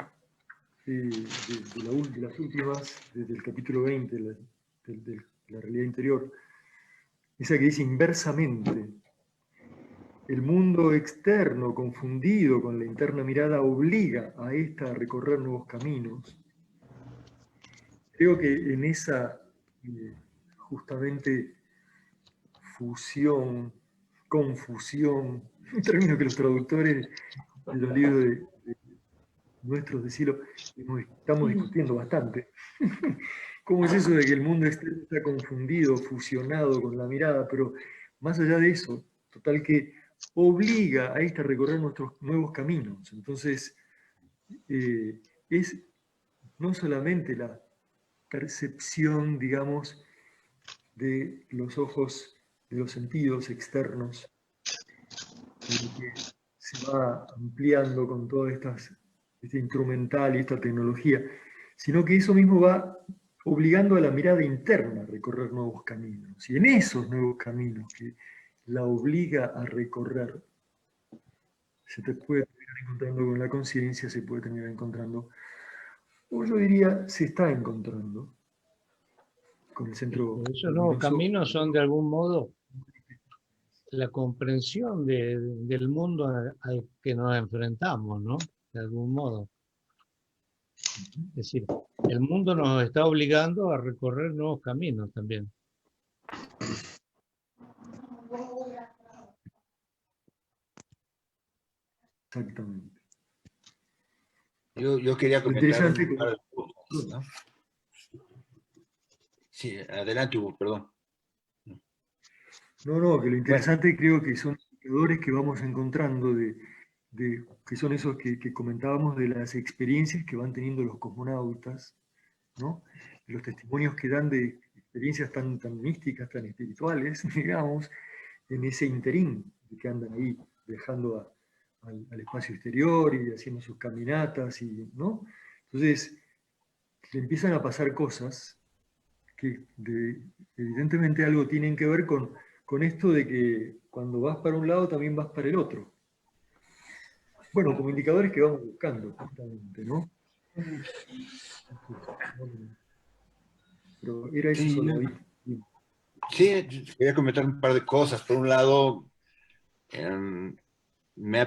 de las últimas, del capítulo 20 de la realidad interior, esa que dice inversamente, el mundo externo confundido con la interna mirada obliga a esta a recorrer nuevos caminos. Creo que en esa justamente fusión, confusión, un término que los traductores de los libros de nuestros de siglo estamos discutiendo bastante. ¿Cómo es eso de que el mundo externo está confundido, fusionado con la mirada? Pero más allá de eso, total que obliga a esta a recorrer nuestros nuevos caminos. Entonces, es no solamente la percepción, digamos, de los ojos, de los sentidos externos, que se va ampliando con toda este instrumental y esta tecnología, sino que eso mismo va obligando a la mirada interna a recorrer nuevos caminos. Y en esos nuevos caminos que la obliga a recorrer, se te puede terminar encontrando con la conciencia, se puede terminar encontrando, o yo diría, se está encontrando con el centro. Esos nuevos caminos son de algún modo la comprensión del mundo al que nos enfrentamos, ¿no? De algún modo. Es decir, el mundo nos está obligando a recorrer nuevos caminos también. Exactamente. Yo quería comentar interesante un par de cosas, ¿no? Sí, adelante, Hugo, perdón. No, que lo interesante creo que son indicadores que vamos encontrando que son esos que comentábamos de las experiencias que van teniendo los cosmonautas, ¿no? De los testimonios que dan de experiencias tan místicas, tan espirituales, digamos, en ese interín de que andan ahí viajando al espacio exterior y haciendo sus caminatas, ¿no? Entonces, le empiezan a pasar cosas que evidentemente algo tienen que ver con esto de que cuando vas para un lado también vas para el otro. Bueno, como indicadores que vamos buscando, justamente, ¿no? Pero era eso solo. Sí, quería comentar un par de cosas. Por un lado, me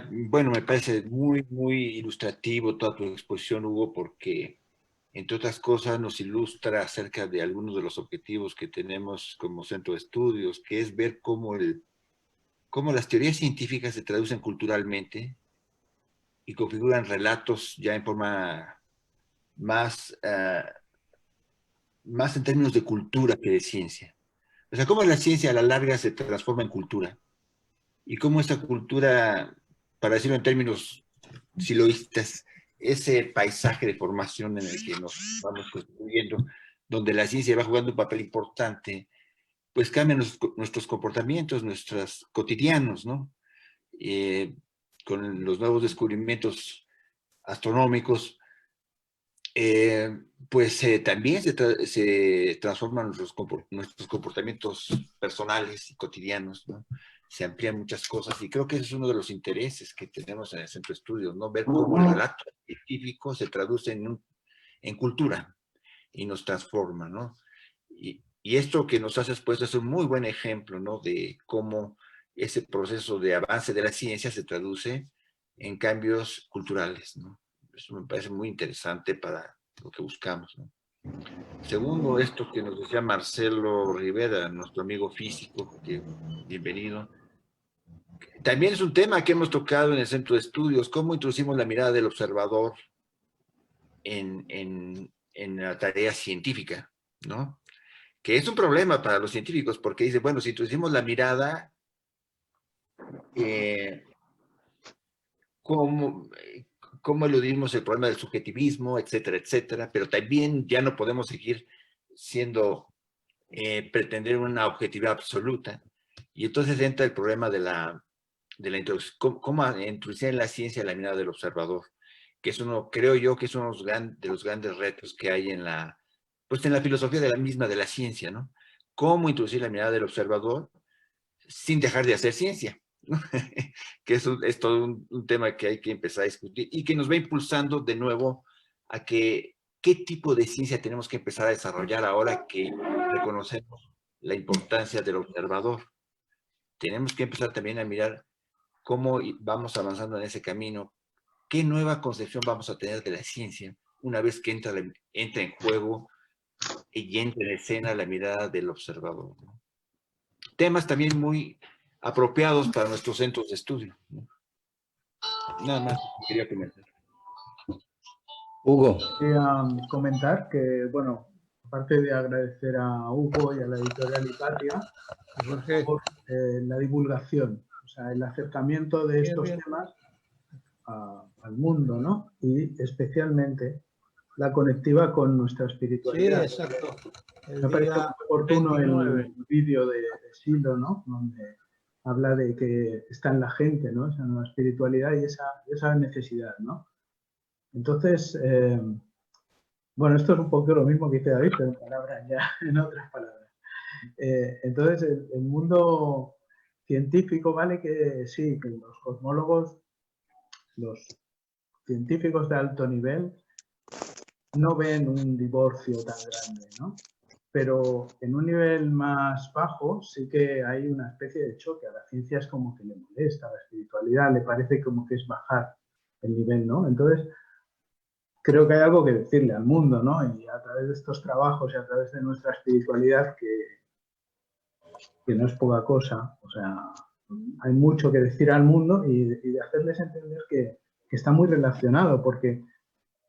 parece muy, muy ilustrativo toda tu exposición, Hugo, porque, entre otras cosas, nos ilustra acerca de algunos de los objetivos que tenemos como centro de estudios, que es ver cómo las teorías científicas se traducen culturalmente y configuran relatos ya en forma más en términos de cultura que de ciencia. O sea, cómo la ciencia a la larga se transforma en cultura y cómo esa cultura, para decirlo en términos siloístas, ese paisaje de formación en el que nos vamos construyendo, donde la ciencia va jugando un papel importante, pues cambian nuestros comportamientos, nuestros cotidianos, ¿no? Con los nuevos descubrimientos astronómicos, pues también se transforman nuestros comportamientos personales y cotidianos, ¿no? Se amplían muchas cosas y creo que ese es uno de los intereses que tenemos en el centro de estudios, ¿no? Ver cómo el relato científico se traduce en cultura y nos transforma, ¿no? Y esto que nos has expuesto es un muy buen ejemplo, ¿no? De cómo ese proceso de avance de la ciencia se traduce en cambios culturales, ¿no? Eso me parece muy interesante para lo que buscamos, ¿no? Segundo, esto que nos decía Marcelo Rivera, nuestro amigo físico, que bienvenido. También es un tema que hemos tocado en el centro de estudios, cómo introducimos la mirada del observador en la tarea científica, ¿no? Que es un problema para los científicos, porque dice, bueno, si introducimos la mirada, ¿cómo eludimos el problema del subjetivismo, etcétera, etcétera? Pero también ya no podemos seguir pretender una objetividad absoluta. Y entonces entra el problema de la introducción, cómo introducir en la ciencia la mirada del observador, que es creo yo que es uno de los grandes retos que hay en la filosofía de la ciencia, ¿no? cómo introducir la mirada del observador sin dejar de hacer ciencia, ¿no? Que es todo un tema que hay que empezar a discutir y que nos va impulsando de nuevo a que qué tipo de ciencia tenemos que empezar a desarrollar ahora que reconocemos la importancia del observador. Tenemos que empezar también a mirar cómo vamos avanzando en ese camino, qué nueva concepción vamos a tener de la ciencia una vez que entra en juego y entra en escena la mirada del observador, ¿no? Temas también muy apropiados para nuestros centros de estudio, ¿no? Nada más quería comentar. Hugo. Quería comentar que, bueno, aparte de agradecer a Hugo y a la editorial Hipatia por la divulgación, o sea, el acercamiento de estos temas al mundo, ¿no? Y especialmente la conectiva con nuestra espiritualidad. Sí, exacto. Me parece muy oportuno el vídeo de Silo, ¿no? Donde habla de que está en la gente, ¿no? Esa nueva espiritualidad y esa necesidad, ¿no? Entonces, bueno, esto es un poco lo mismo que dice David, pero en palabras ya, en otras palabras. Entonces, el mundo científico, ¿vale? Que sí, que los cosmólogos, los científicos de alto nivel, no ven un divorcio tan grande, ¿no? Pero en un nivel más bajo sí que hay una especie de choque. A la ciencia es como que le molesta, a la espiritualidad le parece como que es bajar el nivel, ¿no? Entonces, creo que hay algo que decirle al mundo, ¿no? Y a través de estos trabajos y a través de nuestra espiritualidad, que no es poca cosa, o sea, hay mucho que decir al mundo y de hacerles entender que está muy relacionado, porque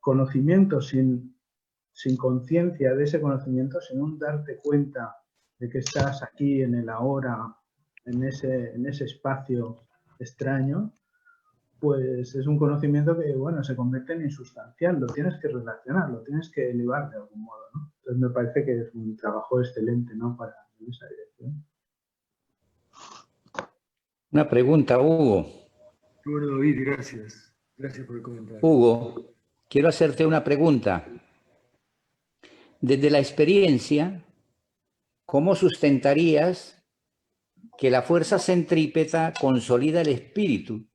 conocimiento sin conciencia de ese conocimiento, sin un darte cuenta de que estás aquí en el ahora, en ese espacio extraño, pues es un conocimiento que, bueno, se convierte en insustancial, lo tienes que relacionar, lo tienes que elevar de algún modo, ¿no? Entonces me parece que es un trabajo excelente, ¿no? Para esa dirección. Una pregunta, Hugo. Bueno, David, gracias. Gracias por el comentario. Hugo, quiero hacerte una pregunta. Desde la experiencia, ¿cómo sustentarías que la fuerza centrípeta consolida el espíritu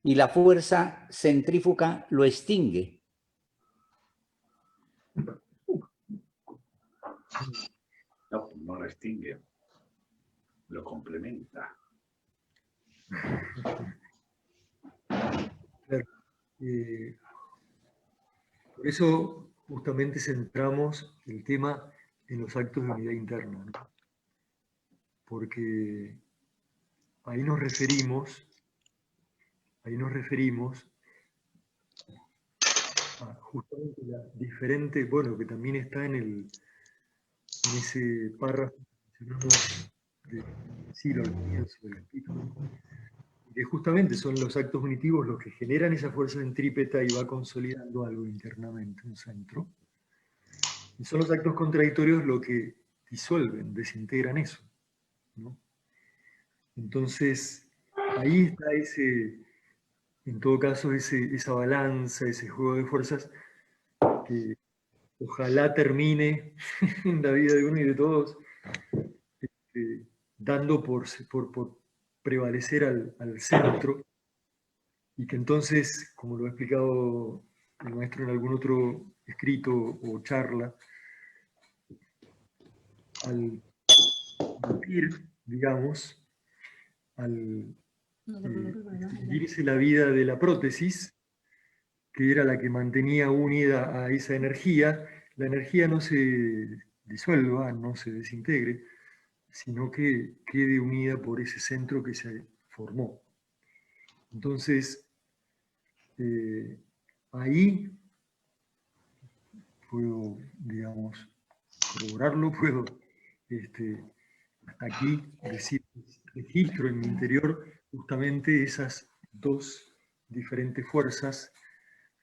y la fuerza centrífuga lo extingue? No, no lo extingue, lo complementa. Claro. Por eso justamente centramos el tema en los actos de unidad interna, ¿no? Porque ahí nos referimos a justamente la diferente, bueno, que también está en ese párrafo que mencionamos de Silo al comienzo del capítulo, que justamente son los actos unitivos los que generan esa fuerza centrípeta y va consolidando algo internamente, un centro. Y son los actos contradictorios los que disuelven, desintegran eso, ¿no? Entonces, ahí está en todo caso, esa balanza, ese juego de fuerzas que ojalá termine en la vida de uno y de todos, dando por prevalecer al centro, y que entonces, como lo ha explicado el maestro en algún otro escrito o charla, al vivir, digamos, al extinguirse la vida de la prótesis, que era la que mantenía unida a esa energía, la energía no se disuelva, no se desintegre, sino que quede unida por ese centro que se formó. Entonces, ahí puedo, digamos, corroborarlo, puedo hasta aquí decir, registro en mi interior justamente esas dos diferentes fuerzas,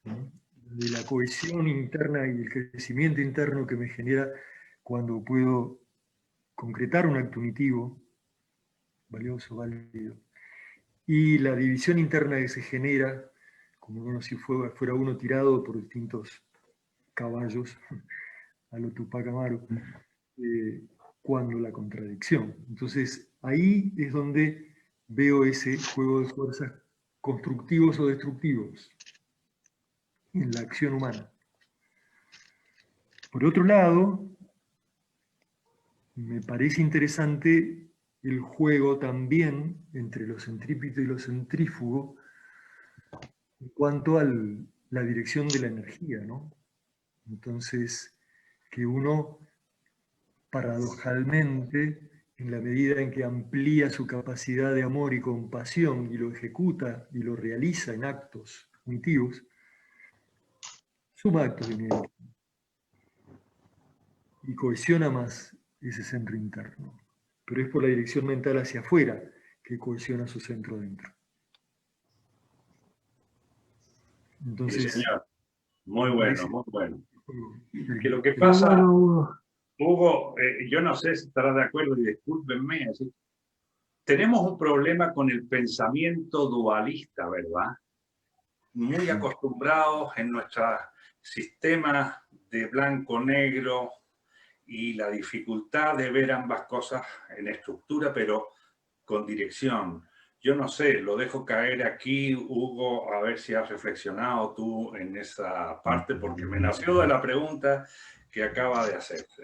¿no? De la cohesión interna y el crecimiento interno que me genera cuando puedo concretar un acto unitivo, valioso, válido, y la división interna que se genera, como si fuera uno tirado por distintos caballos, a lo Tupac Amaru, cuando la contradicción. Entonces, ahí es donde veo ese juego de fuerzas constructivos o destructivos en la acción humana. Por otro lado, me parece interesante el juego también entre lo centrípeto y lo centrífugo en cuanto a la dirección de la energía, ¿no? Entonces, que uno, paradojalmente, en la medida en que amplía su capacidad de amor y compasión y lo ejecuta y lo realiza en actos cognitivos, suma actos de energía y cohesiona más ese centro interno. Pero es por la dirección mental hacia afuera que cohesiona su centro dentro. Entonces, sí, señor. Muy bueno, muy bueno. Que lo que Qué pasa, bueno, Hugo. Hugo, yo no sé si estarás de acuerdo y discúlpenme, así, tenemos un problema con el pensamiento dualista, ¿verdad? Muy acostumbrados en nuestro sistema de blanco-negro y la dificultad de ver ambas cosas en estructura, pero con dirección. Yo no sé, lo dejo caer aquí, Hugo, a ver si has reflexionado tú en esa parte, porque me nació de la pregunta que acaba de hacerse.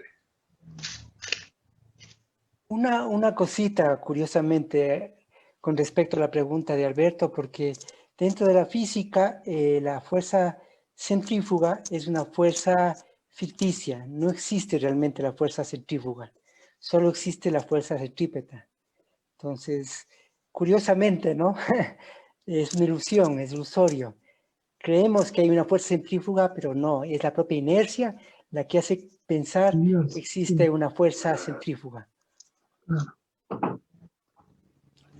Una cosita, curiosamente, con respecto a la pregunta de Alberto, porque dentro de la física, la fuerza centrífuga es una fuerza ficticia. No existe realmente la fuerza centrífuga. Solo existe la fuerza centrípeta. Entonces, curiosamente, ¿no? Es una ilusión, es ilusorio. Creemos que hay una fuerza centrífuga, pero no. Es la propia inercia la que hace pensar que existe una fuerza centrífuga.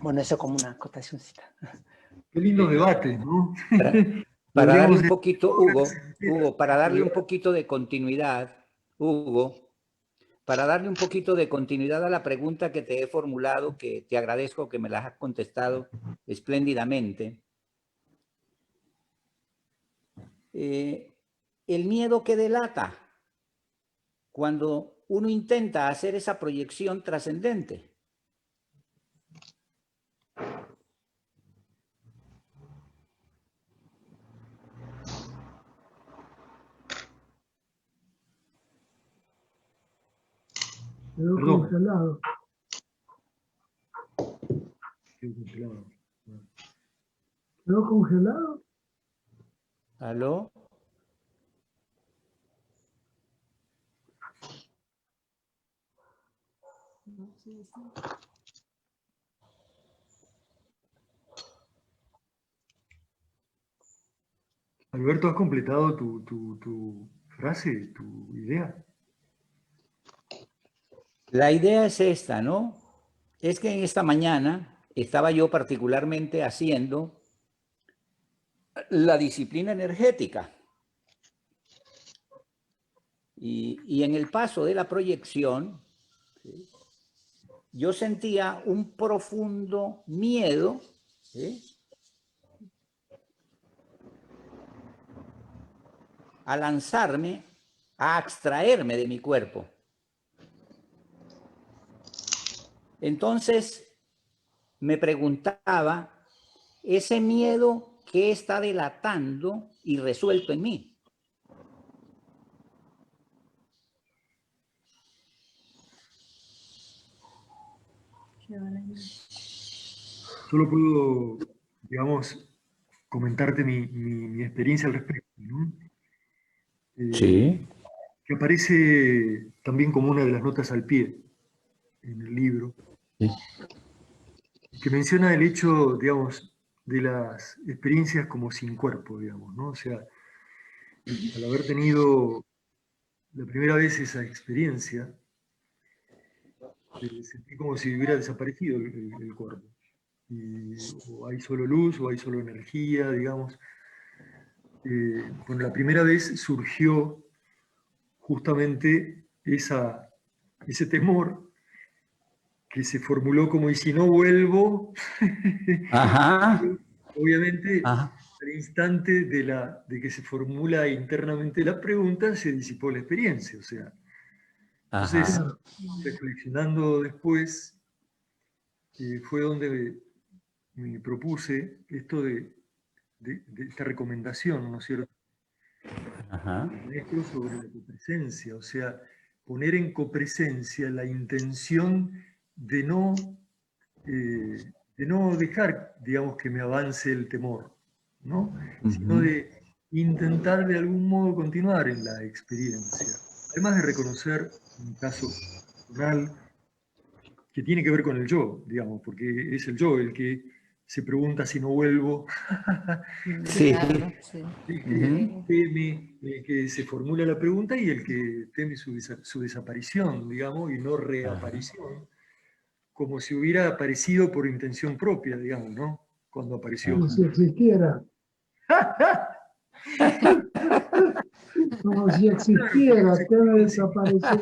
Bueno, eso como una acotacióncita. Qué lindo debate, ¿no? Para darle Podríamos un poquito, Hugo, para darle un poquito de continuidad, Hugo, para darle un poquito de continuidad a la pregunta que te he formulado, que te agradezco que me la has contestado espléndidamente. El miedo que delata cuando uno intenta hacer esa proyección trascendente. Quedó congelado. ¿Quedó congelado? ¿Aló? Alberto, ¿has completado tu frase, tu idea? La idea es esta, ¿no? Es que en esta mañana estaba yo particularmente haciendo la disciplina energética. Y en el paso de la proyección, ¿sí?, yo sentía un profundo miedo, ¿sí?, a lanzarme, a extraerme de mi cuerpo. Entonces me preguntaba, ese miedo, ¿qué está delatando y resuelto en mí? Solo puedo, digamos, comentarte mi experiencia al respecto, ¿no? Sí. Que aparece también como una de las notas al pie en el libro, Sí. que menciona el hecho, digamos, de las experiencias como sin cuerpo, digamos, ¿no? O sea, al haber tenido la primera vez esa experiencia, sentí como si hubiera desaparecido el cuerpo. Y, o hay solo luz o hay solo energía, digamos. Bueno, la primera vez surgió justamente ese temor que se formuló como, ¿y si no vuelvo? Ajá. Obviamente, Ajá. al instante de que se formula internamente la pregunta, se disipó la experiencia. O sea, Entonces, Ajá. reflexionando después, fue donde me propuse esto de esta recomendación, ¿no es cierto? Ajá. El maestro sobre la copresencia, o sea, poner en copresencia la intención de no dejar, digamos, que me avance el temor, ¿no? Sino de intentar de algún modo continuar en la experiencia. Además de reconocer un caso personal que tiene que ver con el yo, digamos, porque es el yo el que se pregunta si no vuelvo, Sí. Claro, sí. el que teme, el que se formula la pregunta y el que teme su desaparición, digamos, y no reaparición, como si hubiera aparecido por intención propia, digamos, ¿no? Cuando apareció. Como si existiera. Como si existiera, que desaparecer.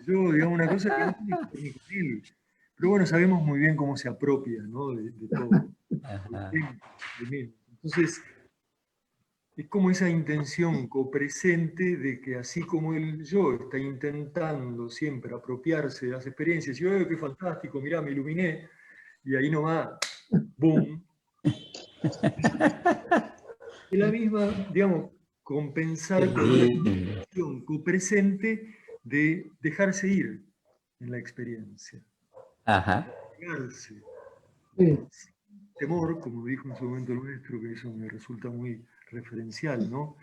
Yo, digamos, una cosa que no tiene que ver ni con él. Pero bueno, sabemos muy bien cómo se apropia, ¿no? de todo. Entonces, es como esa intención copresente de que así como el yo está intentando siempre apropiarse de las experiencias, y yo, qué fantástico, mirá, me iluminé, y ahí nomás, ¡boom! Y la misma, digamos, compensar con una intención copresente de dejarse ir en la experiencia. Ajá. Dejarse. Sí. Temor, como dijo en su momento el maestro, que eso me resulta muy referencial, ¿no?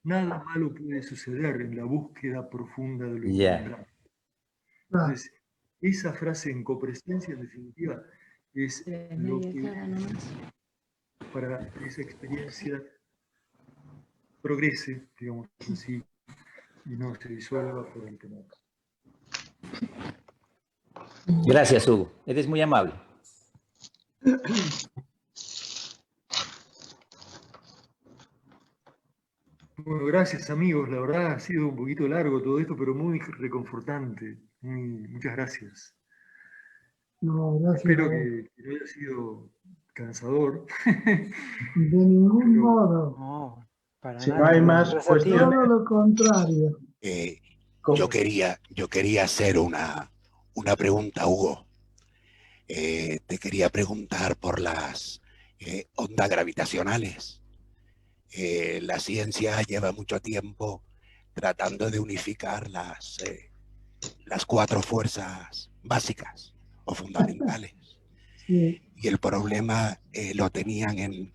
Nada malo puede suceder en la búsqueda profunda de lo encontrado. Entonces, esa frase en copresencia, en definitiva, es lo que para que esa experiencia progrese, digamos así, y no se disuelva por el temor. Gracias, Hugo. Eres muy amable. Bueno, gracias amigos, la verdad ha sido un poquito largo todo esto, pero muy reconfortante. Muchas gracias. No, gracias. Espero que no haya sido cansador. De ningún modo. No, para Si nada. no hay más Gracias a ti. cuestiones, Todo lo contrario. Yo quería hacer una pregunta, Hugo. Te quería preguntar por las ondas gravitacionales. La ciencia lleva mucho tiempo tratando de unificar las 4 fuerzas básicas o fundamentales. Sí. Y el problema lo tenían en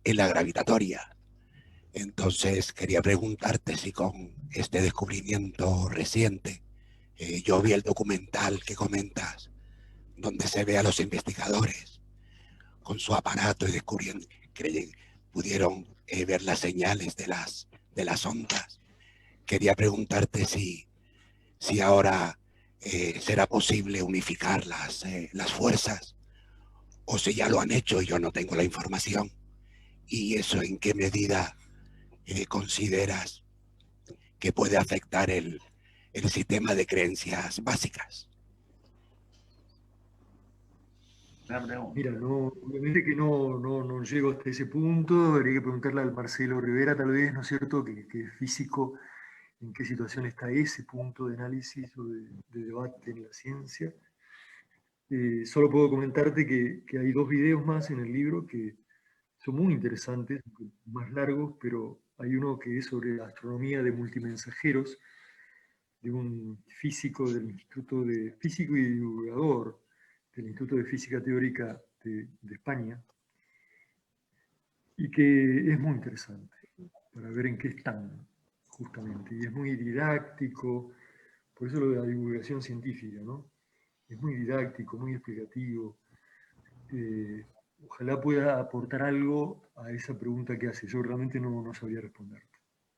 la gravitatoria. Entonces quería preguntarte si con este descubrimiento reciente, yo vi el documental que comentas, donde se ve a los investigadores con su aparato y descubriendo, pudieron ver las señales de las ondas. Quería preguntarte si ahora será posible unificar las fuerzas, o si ya lo han hecho y yo no tengo la información, y eso en qué medida consideras que puede afectar el sistema de creencias básicas. Mira, obviamente que no llego hasta ese punto, habría que preguntarle al Marcelo Rivera tal vez, ¿no es cierto?, que es físico, en qué situación está ese punto de análisis o de debate en la ciencia. Solo puedo comentarte que hay 2 videos más en el libro que son muy interesantes, más largos, pero hay uno que es sobre la astronomía de multimensajeros, de un físico del Instituto de Físico y divulgador del Instituto de Física Teórica de España, y que es muy interesante para ver en qué están, justamente. Y es muy didáctico, por eso lo de la divulgación científica, ¿no? Es muy didáctico, muy explicativo. Ojalá pueda aportar algo a esa pregunta que hace. Yo realmente no sabría responder.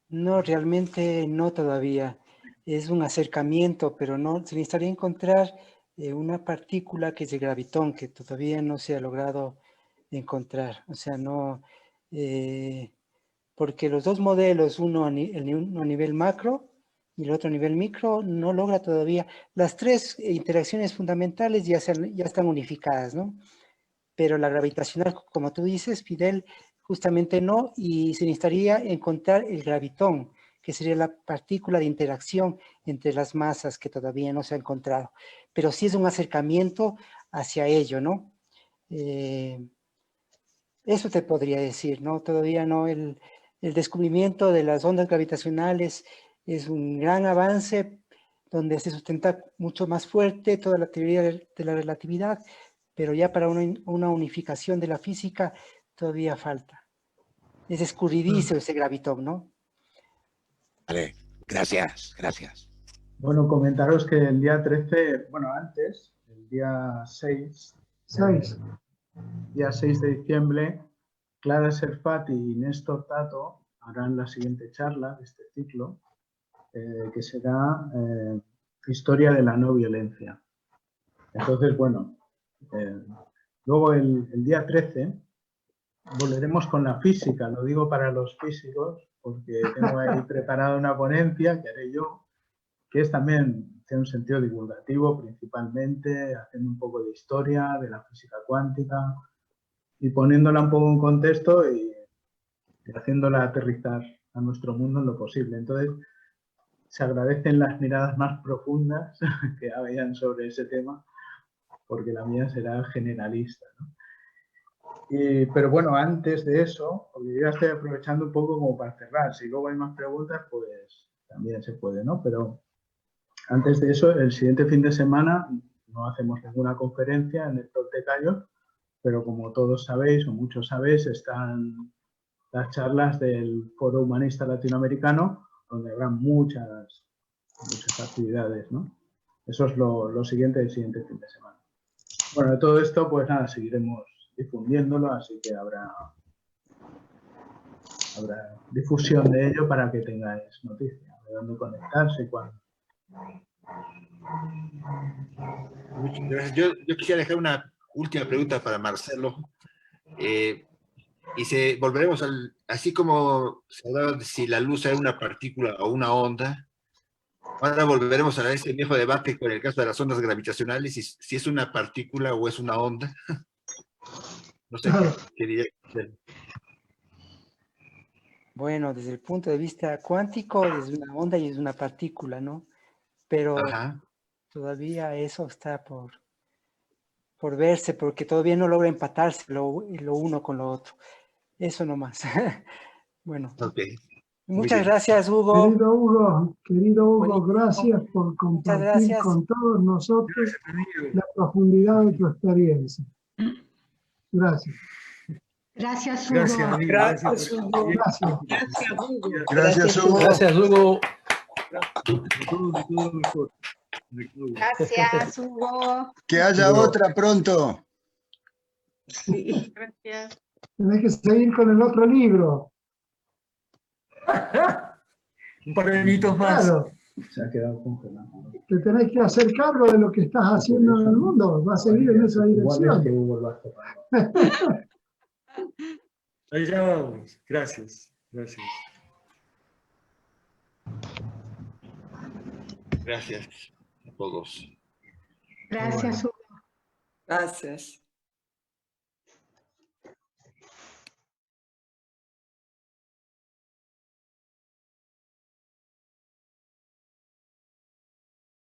No, realmente no todavía. Es un acercamiento, pero no, se necesitaría encontrar una partícula que es el gravitón, que todavía no se ha logrado encontrar. O sea, no, porque los 2 modelos, uno a nivel macro y el otro a nivel micro, no logra todavía. Las 3 interacciones fundamentales ya están unificadas, ¿no? Pero la gravitacional, como tú dices, Fidel, justamente no, y se necesitaría encontrar el gravitón, que sería la partícula de interacción entre las masas que todavía no se ha encontrado. Pero sí es un acercamiento hacia ello, ¿no? Eso te podría decir, ¿no? Todavía no, el descubrimiento de las ondas gravitacionales es un gran avance donde se sustenta mucho más fuerte toda la teoría de la relatividad, pero ya para una unificación de la física todavía falta. Es escurridizo ese gravitón, ¿no? Vale, gracias, gracias. Bueno, comentaros que el día 13, bueno, antes, el día 6 de diciembre, Clara Serfati y Néstor Tato harán la siguiente charla de este ciclo, que será Historia de la no violencia. Entonces, bueno, luego el día 13 volveremos con la física, lo digo para los físicos, porque tengo ahí preparada una ponencia que haré yo, que es también, tiene un sentido divulgativo principalmente, haciendo un poco de historia de la física cuántica y poniéndola un poco en contexto y haciéndola aterrizar a nuestro mundo en lo posible. Entonces, se agradecen las miradas más profundas que hayan sobre ese tema, porque la mía será generalista, ¿no? Pero bueno, antes de eso, porque yo ya estoy aprovechando un poco como para cerrar, si luego hay más preguntas, pues también se puede, ¿no? Pero antes de eso, el siguiente fin de semana no hacemos ninguna conferencia en el Toltecayo, pero como todos sabéis, o muchos sabéis, están las charlas del Foro Humanista Latinoamericano, donde habrá muchas actividades, ¿no? Eso es lo siguiente del siguiente fin de semana. Bueno, de todo esto, pues nada, seguiremos difundiéndolo, así que habrá difusión de ello para que tengáis noticias de dónde conectarse y cuándo. Muchas gracias. Yo quisiera dejar una última pregunta para Marcelo. Y volveremos así como se hablaba de si la luz era una partícula o una onda, ahora volveremos a ese viejo debate con el caso de las ondas gravitacionales, si es una partícula o es una onda. No sé qué diría. Bueno, desde el punto de vista cuántico es una onda y es una partícula, ¿no? Pero todavía eso está por verse, porque todavía no logra empatarse lo uno con lo otro. Eso nomás. Bueno. Okay. Muchas gracias, Hugo. Querido Hugo, gracias por compartir con todos nosotros la profundidad de tu experiencia. Gracias. Gracias, Hugo. Gracias, Hugo. Gracias, Hugo. Gracias, Hugo. Gracias, Hugo. Que haya otra pronto. Sí. Gracias. Tenés que seguir con el otro libro. Un par de minutos más. Claro. Se ha quedado congelado. Te tenés que hacer cargo de lo que estás haciendo en el mundo. Va a seguir en esa dirección. Ahí ya vamos. Gracias. Gracias. Gracias a todos. Gracias, Hugo. Gracias.